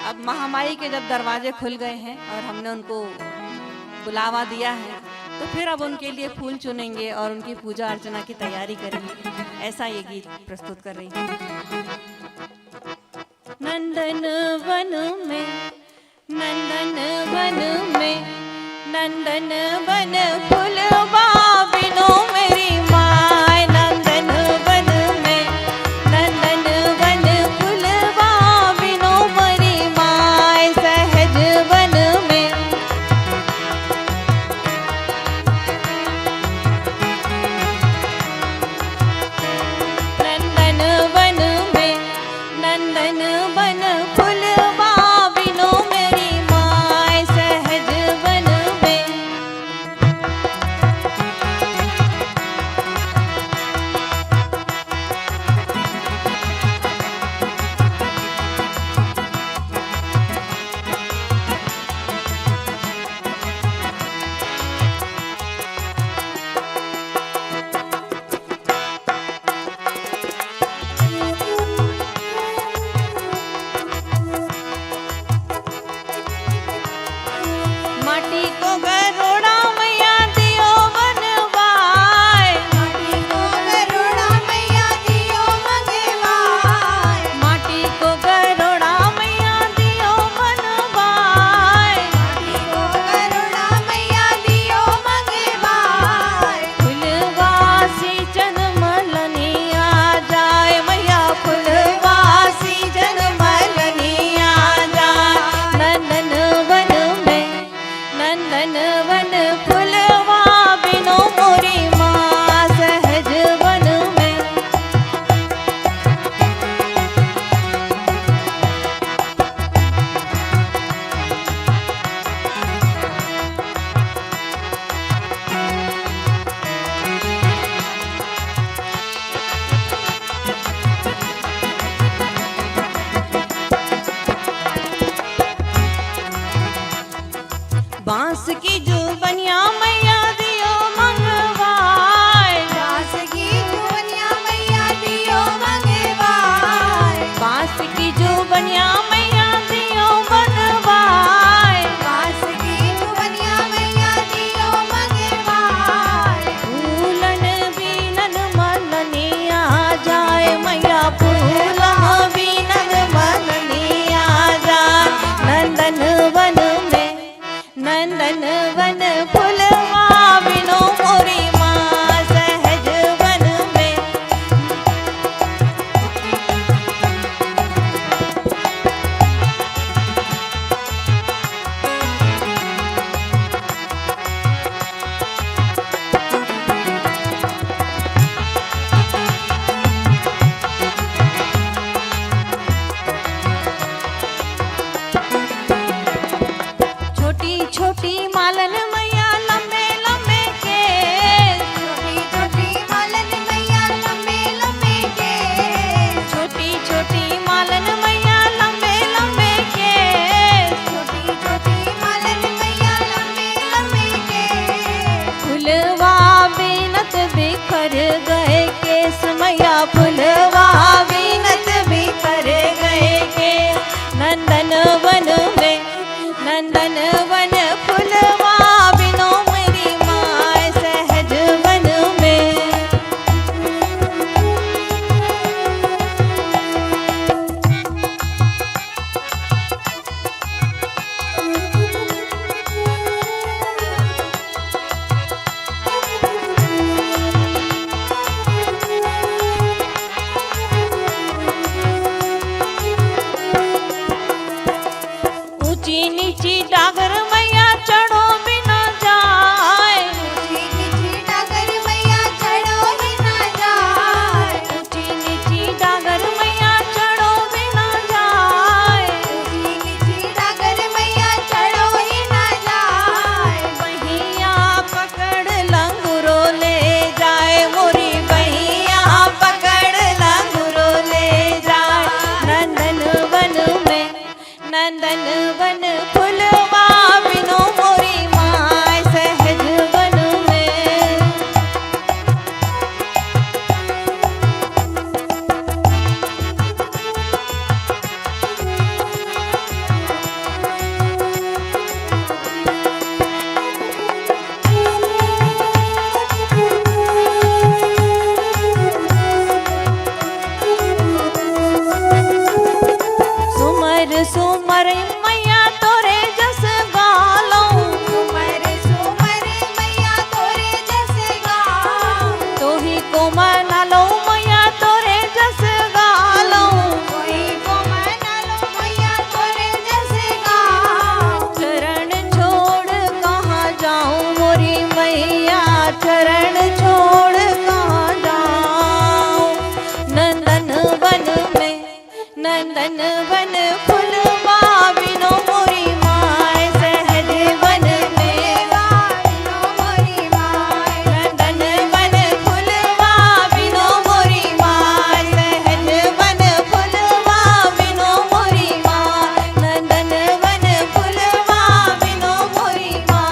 अब महामाई के जब दरवाजे खुल गए हैं और हमने उनको बुलावा दिया है तो फिर अब उनके लिए फूल चुनेंगे और उनकी पूजा अर्चना की तैयारी करेंगे। ऐसा ये गीत प्रस्तुत कर रही हूँ। नंदन वन में, नंदन वन में, नंदन वन फुलवा बिनो मेरी माय। नंदन वन में, नंदन वन फुलवा बिनो मेरी माय। सहज वन में, नंदन वन में, नंदन वन फुलवा बिनो मेरी माय। सहज वन में, माटी को गरोड़ा मैया दियो बनवाए। माटी को गरुड़ा मैया दियो मंगवाए। माटी को गरोड़ा मैया दियो बनवाए। माटी को गरुड़ा मैया दियो मंगवाए। फुलवासी जनमलनी आ जाए मैया। फुलवासी जनमलनी आ जाए। नंदन वन में, नंदन वन फुलवा बिनो मोरी माँ। सहज वन में, बांस की जुबनिया मैया दियो मंगवाए। बांस की जुबनिया मैया दियो मंगवाए। बांस की जुबनिया मैया दियो बनवाए। बांस की जुबनिया मैया दियो मंगवाए। फूलन बीनन मलनी आ जाए मैया। फूलन बीनन मलनी आ जाए। नंदन वन में, नंदन वन फुलवा बिनो मोरी माँ। सहज वन में, छोटी छोटी मालन मैया लंबे लंबे केस। छोटी छोटी मालन मैया लंबे लंबे केस। छोटी छोटी मालन मैया लंबे लंबे केस। छोटी छोटी मालन मैया लंबे लंबे केस। फुलवा बीनत बिखर गए केस मैया। फुलवा बीनत बिखर गए केस। नंदन वन में, नंदन वन फुलवा बिनो मेरी माँ। सहज वन में, ऊंची नीची डागर मैया चढ़ो बिना जाए। ऊंची नीची डागर मैया चढ़ो ही ना जाए। ऊंची नीची डागर मैया चढ़ो बिना जाए। ऊंची नीची डागर मैया चढ़ो ही ना जाए। बहिया पकड़ लंगुरो ले जाए मोरी। बहिया पकड़ लंगुरो ले जाए। नंदन वन में, नंदन वन फुलवा बिनो मोरी माँ। सहज वन में, नंदन वन फुलवा बिनो मोरी माय सहज वन मेवा बिनो मोरी माय नंदन वन फुलवा बिनो मोरी माय सहज वन फुलवा बिनो मोरी माय नंदन वन फुलवा बिनो मोरी माय।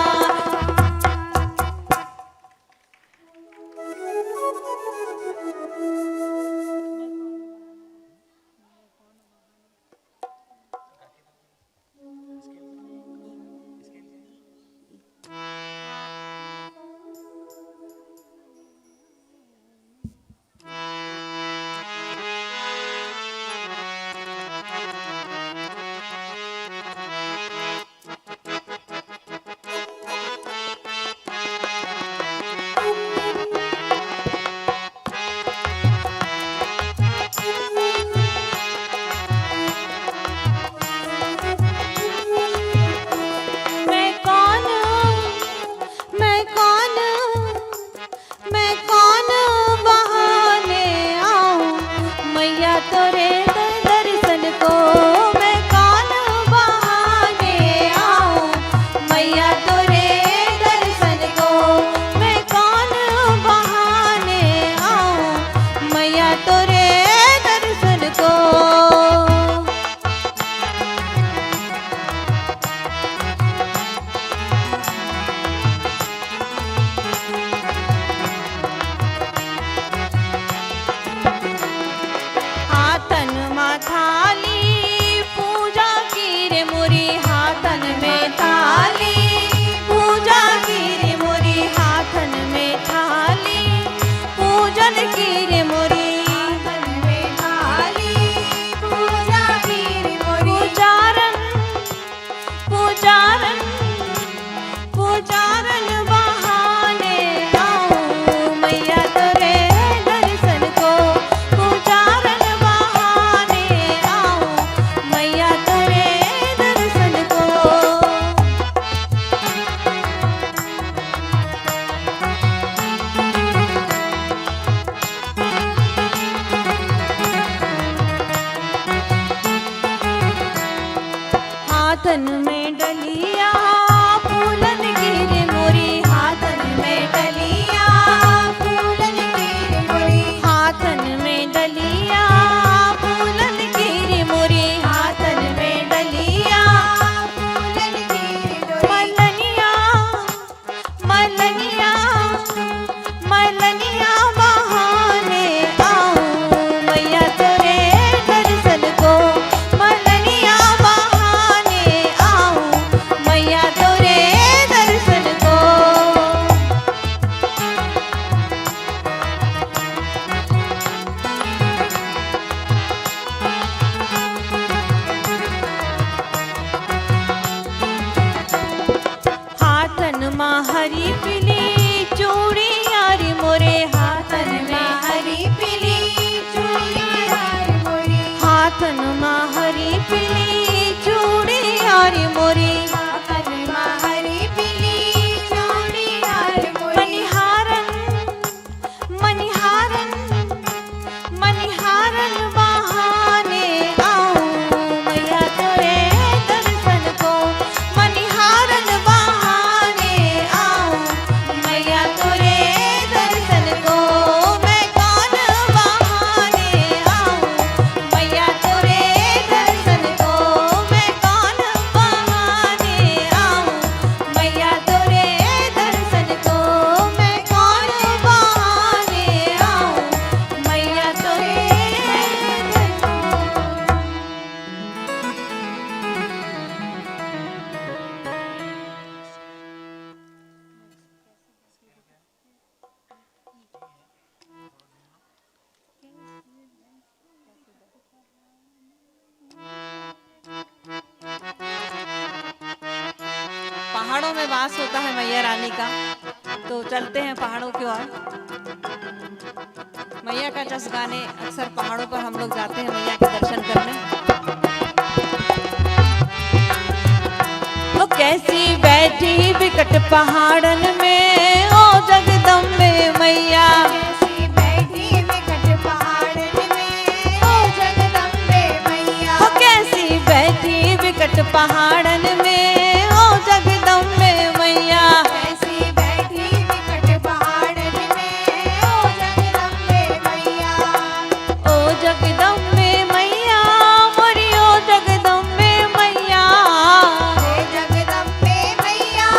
मैं कौन बहाने आऊं मैया तोरे दर्शन को मैं कौन बहाने आऊं मैया तोरे दर्शन को मैं कौन बहाने आऊं मैया तोरे दर्शन को। हाथन में थाली पूजा की रे मोरी हाथन में थाली पूजा की रे मोरी हाथन में थाली पूजन की रे मोरी हाथन में थाली पूजा की रे मोरी पूजारन पूजारन बहाने आऊं मैया तोरे दर्शन को पूजारन बहाने आऊं मैया तोरे दर्शन को। हाथन में डलिया फूलन की रे मोरी हाथन में डलिया फूलन की रे मोरी हाथन में डलिया फूलन की रे मोरी हाथन में डलिया फूलन की रे मलनिया मलनिया मलनिया बहाने आऊं मैया तोरे दर्शन को मलनिया बहाने आऊं मैया तोरे दर्शन को। हाथन मा हरी पीली चूड़ी यारी मोरे हाथन में हरी पीली चूड़ी यारी मोरी हाथन मा हरी पीली चूड़ी यारी मोरी हाथन मा हरी पीली चूड़ी यारी मोरी मनिहारन मनिहारन मनिहारन बहाने आऊं मैया तोरे दर्शन को मनिहारन बहाने आऊं मैया तोरे दर्शन को मैं कौन बहाने आऊं मैया तोरे दर्शन को मैं कौन बहाने आऊं मैया तोरे दर्शन को मैं कौन बहाने आऊं मैया तोरे पहाड़ों में वास होता है मैया रानी का, तो चलते हैं पहाड़ों की ओर। मैया का जस गाने अक्सर पहाड़ों पर हम लोग जाते हैं मैया के दर्शन करने। तो कैसी बैठी विकट पहाड़न में ओ जगदम्बे मैया कैसी बैठी विकट पहाड़न में ओ जगदम्बे मैया पहाड़न में ओ जगदम्बे मैया। कैसी बैठी विकट पहाड़न में ओ जगदम्बे मैया। ओ जगदम्बे मैया मोरी ओ जगदम्बे मैया। हे जगदम्बे मैया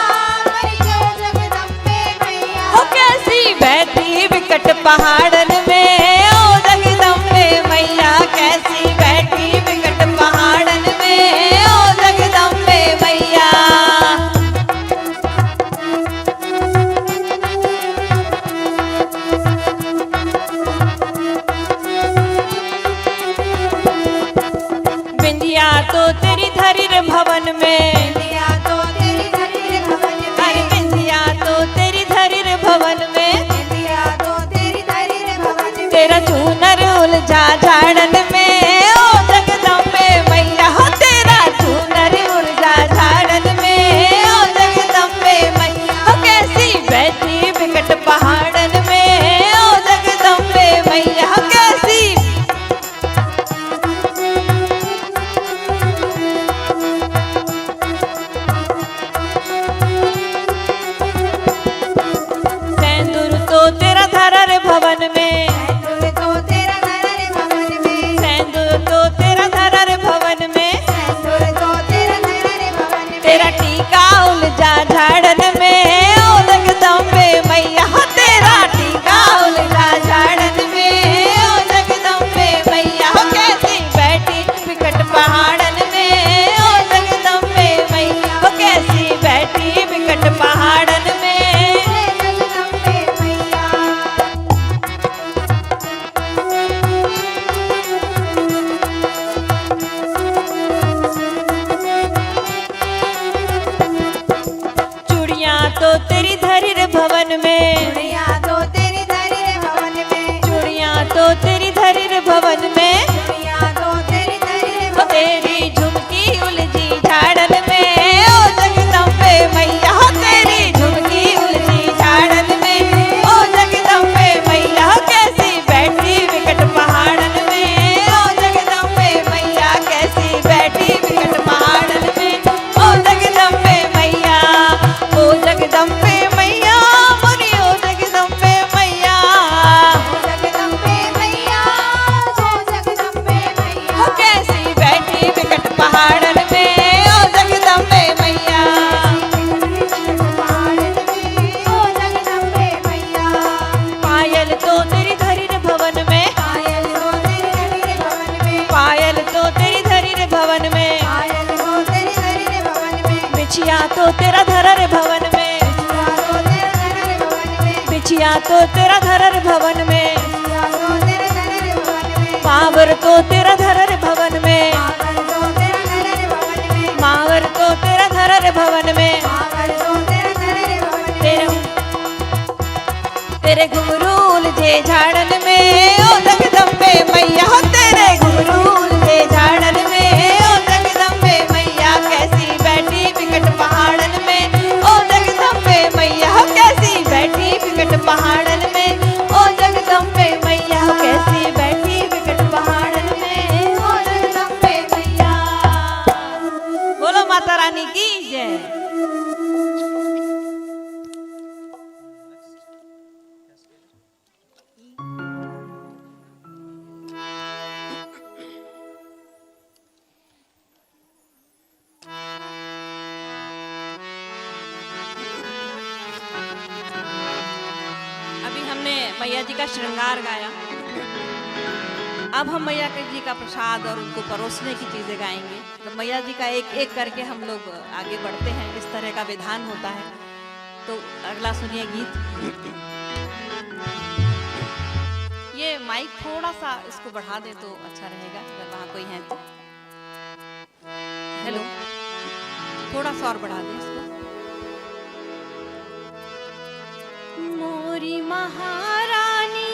मोरी जय जगदम्बे मैया। हो कैसी बैठी विकट पहाड़न में ओ जगदम्बे मैया। कैसी बैठी विकट पहाड़न में ओ जगदम्बे मैया। बिंदिया तो तेरी धरी रे भवन में। बिंदिया तो तेरी धरी रे भवन में। अरे बिंदिया तो तेरी धरी रे भवन में। बिंदिया तो तेरी धरी रे भवन में। तेरा चूनर उलझा झाड़न में ओ जगदम्बे मैया। हो तेरा चूनर उलझा झाड़न में ओ जगदम्बे मैया। हो कैसी बैठी विकट पहाड़न में ओ जगदम्बे मैया। हो कैसी सेंदूर तो तेरा धरा रे भवन में। सेंदूर तो तेरा धरा रे भवन में। सेंदूर तो तेरा धरा रे भवन में। सेंदूर तो तेरा धरा रे भवन में। तेरा टीका उलझा झाड़न में ओ जगदम्बे मैया। हो तेरा टीका उलझा झाड़न में ओ जगदम्बे मैया। हो कैसी बैठी विकट पहाड़न में ओ जगदम्बे मैया। हो कैसी बैठी विकट पहाड़न में। हे जगदम्बे मैया। चूड़ियाँ तो तेरी धरी रे भवन में। चूड़िया तो तेरी धरी रे भवन में। चूड़ियाँ तो तेरी धरी रे भवन में। चूड़िया तो तेरी धरी रे ओ भवन में। तेरी झुमकी उलझी झाड़न में ओ जगदम्बे मैया। हो तेरी झुमकी उलझी झाड़न में ओ जगदम्बे मैया। हो कैसी बैठी विकट पहाड़न में ओ जगदम्बे मैया। कैसी बैठी विकट पहाड़न में ओ जगदम्बे मैया। ओ जगदम्बे मैया मोरी ओ जगदम्बे मैया। जगदम्बे मैया जय जगदम्बे मैया। हो कैसी बैठी विकट पहाड़न में ओ जगदम्बे मैया। पहाड़न में ओ जगदम्बे मैया। पायल तो तेरी धरी रे भवन में। पायल तो तेरी धरी रे भवन में। पायल तो तेरी धरी रे भवन में। पायल तो तेरी धरी रे भवन में। बिछिया तो तेरा धरा रे भवन में। बिछिया तो तेरा धरा रे भवन में। बिछिया तो तेरा धरा रे भवन में। बिछिया तो तेरा धरा रे भवन में। पावर तो तेरा धरा रे भवन में। पावर तो तेरा धरा रे भवन में। मावर तो तेरा धरा रे भवन में। पावर तो तेरा धरा रे भवन में। तेरे घुंघरू उलझे झाड़न में ओ जगदम्बे मैया। हो तेरे घुंघरू उलझे झाड़न में ओ जगदम्बे मैया। कैसी बैठी विकट पहाड़न में ओ जगदम्बे मैया। हो कैसी बैठी विकट पहाड़न में ओ जगदम्बे मैया। हो कैसी बैठी विकट पहाड़न में ओ जगदम्बे मैया। बोलो माता रानी की जय। अभी हमने मैया जी का श्रृंगार गाया। अब हम मैया जी का प्रसाद और उनको परोसने की चीजें गाएंगे। तो मैया जी का एक एक करके हम लोग आगे बढ़ते हैं। इस तरह का विधान होता है। तो अगला सुनिए गीत। ये माइक थोड़ा सा इसको बढ़ा दे तो अच्छा रहेगा, अगर वहाँ कोई है तो। हेलो, थोड़ा सा और बढ़ा दे इसको। मोरी महारानी,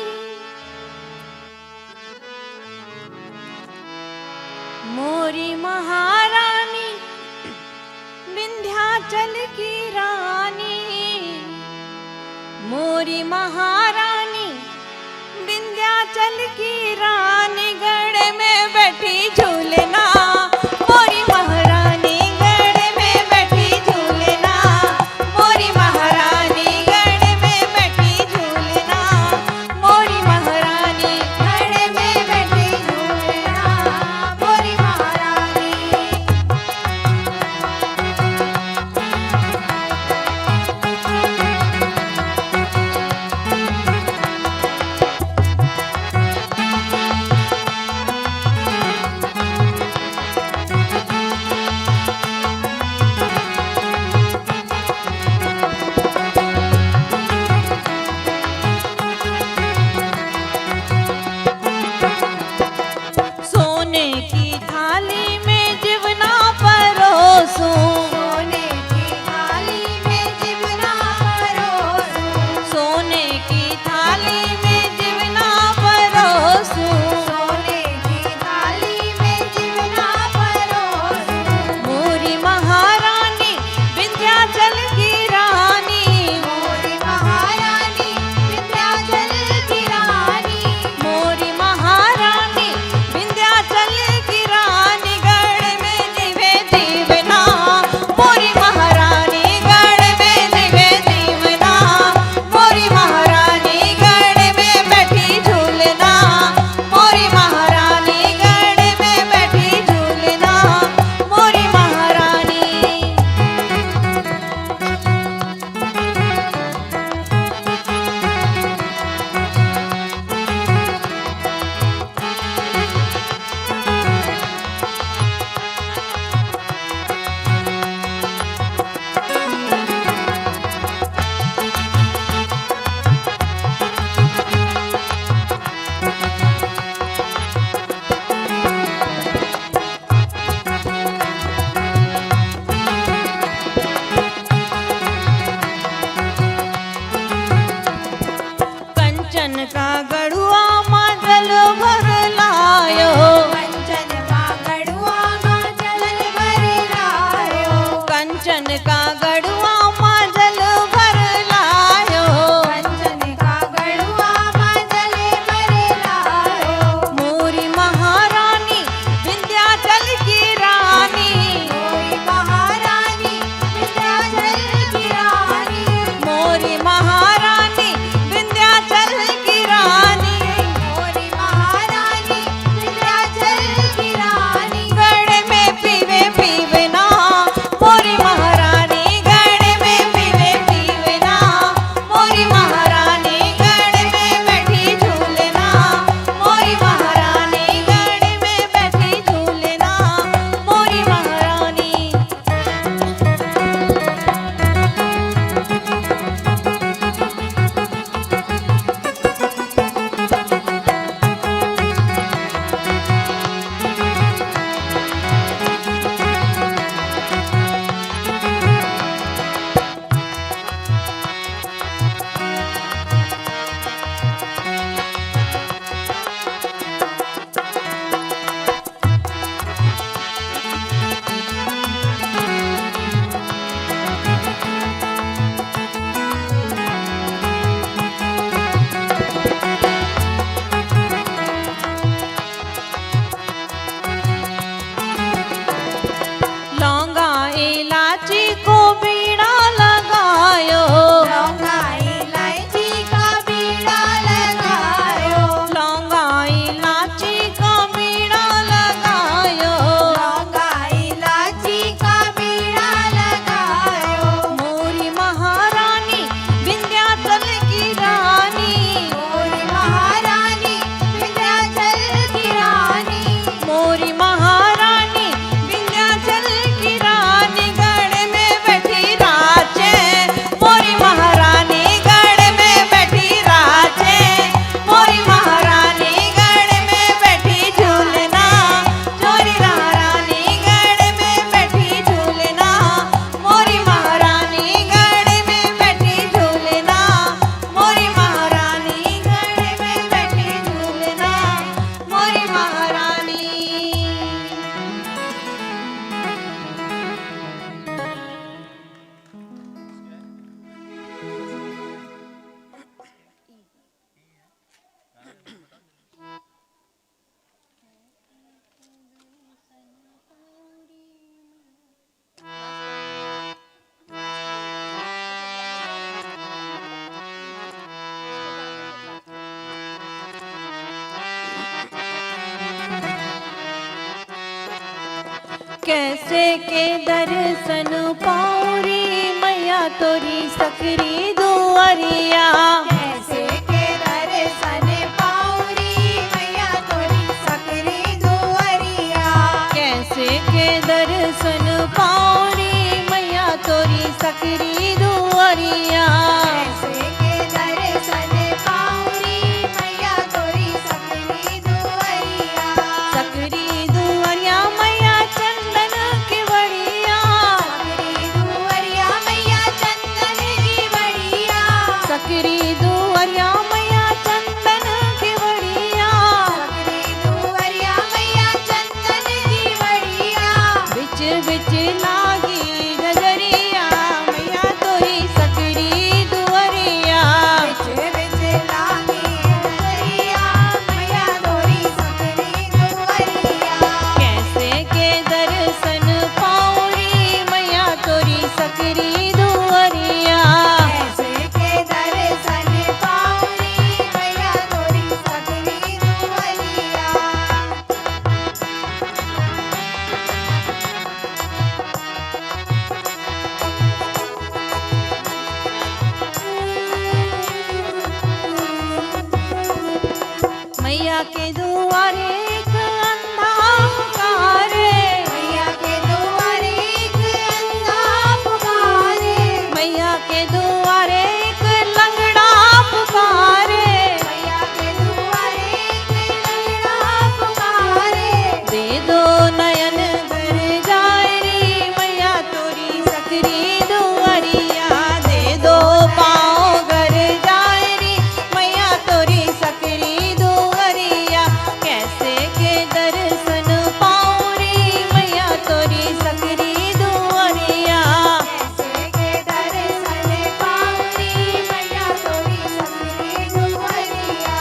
मोरी महारानी, विंध्याचल की रानी, मोरी महारानी, विंध्याचल की रानी, गढ़ में बैठी झूलना, मोरी महारानी कैसे के दर्शन पौरी मैया तोरी सकरी दुआरिया। कैसे के दर्शन पाऊरी मैया तोरी सकरी दुआरिया। कैसे के दर्शन पौरी मैया तोरी सकरी दुआरिया। कैसे के दर्शन पाऊरी मैया तोरी सकरी दुआरिया। सकरी दुआरिया मैया चंदन की बड़िया। सकरी दुआरिया मैया चंदन की बड़िया। सकरी दुआरिया मैया चंदन की बड़िया। सकरी दुआरिया मैया चंदन की बड़िया। बिच बिच लागी गजरिया मैया तोरी सकरी दुआरिया। बिच बिच लागी गजरिया मैया तोरी सकरी दुआरिया। कैसे के दर्शन पौरी मैया तोरी सकरी दुआरिया। कैसे के दर्शन पाऊरी मैया तोरी सकरी दुआरिया। मैया के दुआरे एक अंधा पुकारे। मैया के दुआरे एक अंधा पुकारे। मैया के दुआरे एक लंगड़ा पुकारे। मैया के दुआरे एक लंगड़ा पुकारे। दे दो नयन भर जाए रे मैया तोरी सकरी दुआरिया। दे दो पाँव घर जाए रे मैया तोरी सकरी दुआरिया। कैसे के दर्शन पाऊँ रे मैया तोरी सकरी दुआरिया। कैसे के दर्शन पाऊरी मैया तोरी सकरी दुआरिया।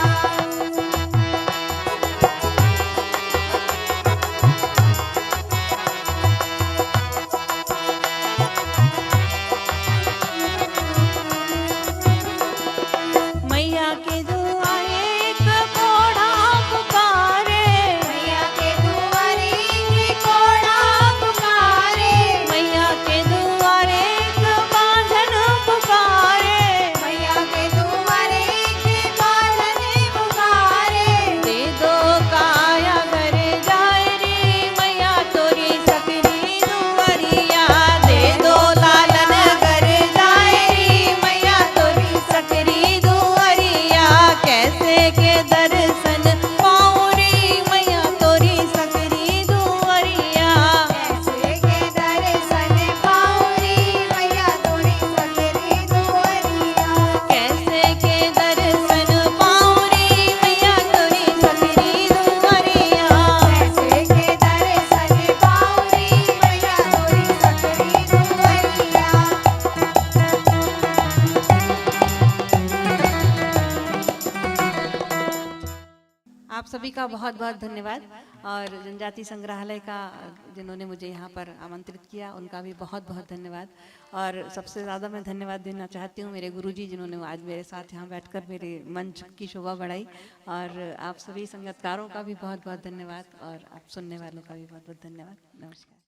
मैया के दुआरे एक कोढ़ा पुकारे। मैया के दुआरे एक कोढ़ा पुकारे। मैया के दुआरे एक बांझन पुकारे। मैया के दुआरे एक बाढ़न पुकारे। दे दो काया घर जाए रे मैया तोरी सकरी दुआरिया। दे दो लालन घर जाए रे मैया तोरी सकरी दुआरिया। कैसे के दर्शन पाऊँ रे मैया तोरी सकरी दुआरिया। कैसे के दर्शन पाऊरी मैया तोरी सकरी दुआरिया। कैसे के दर्शन पाऊँ रे मैया तोरी सकरी दुआरिया। कैसे के दर्शन पाऊरी मैया तोरी सकरी दुआरिया। आप सभी का बहुत बहुत धन्यवाद और जनजाति संग्रहालय का जिन्होंने मुझे यहाँ पर आमंत्रित किया उनका भी बहुत बहुत धन्यवाद। और सबसे ज़्यादा मैं धन्यवाद देना चाहती हूँ मेरे गुरुजी जिन्होंने आज मेरे साथ यहाँ बैठकर मेरे मंच की शोभा बढ़ाई। और आप सभी संगीतकारों का भी बहुत बहुत धन्यवाद और आप सुनने वालों का भी बहुत बहुत धन्यवाद। नमस्कार।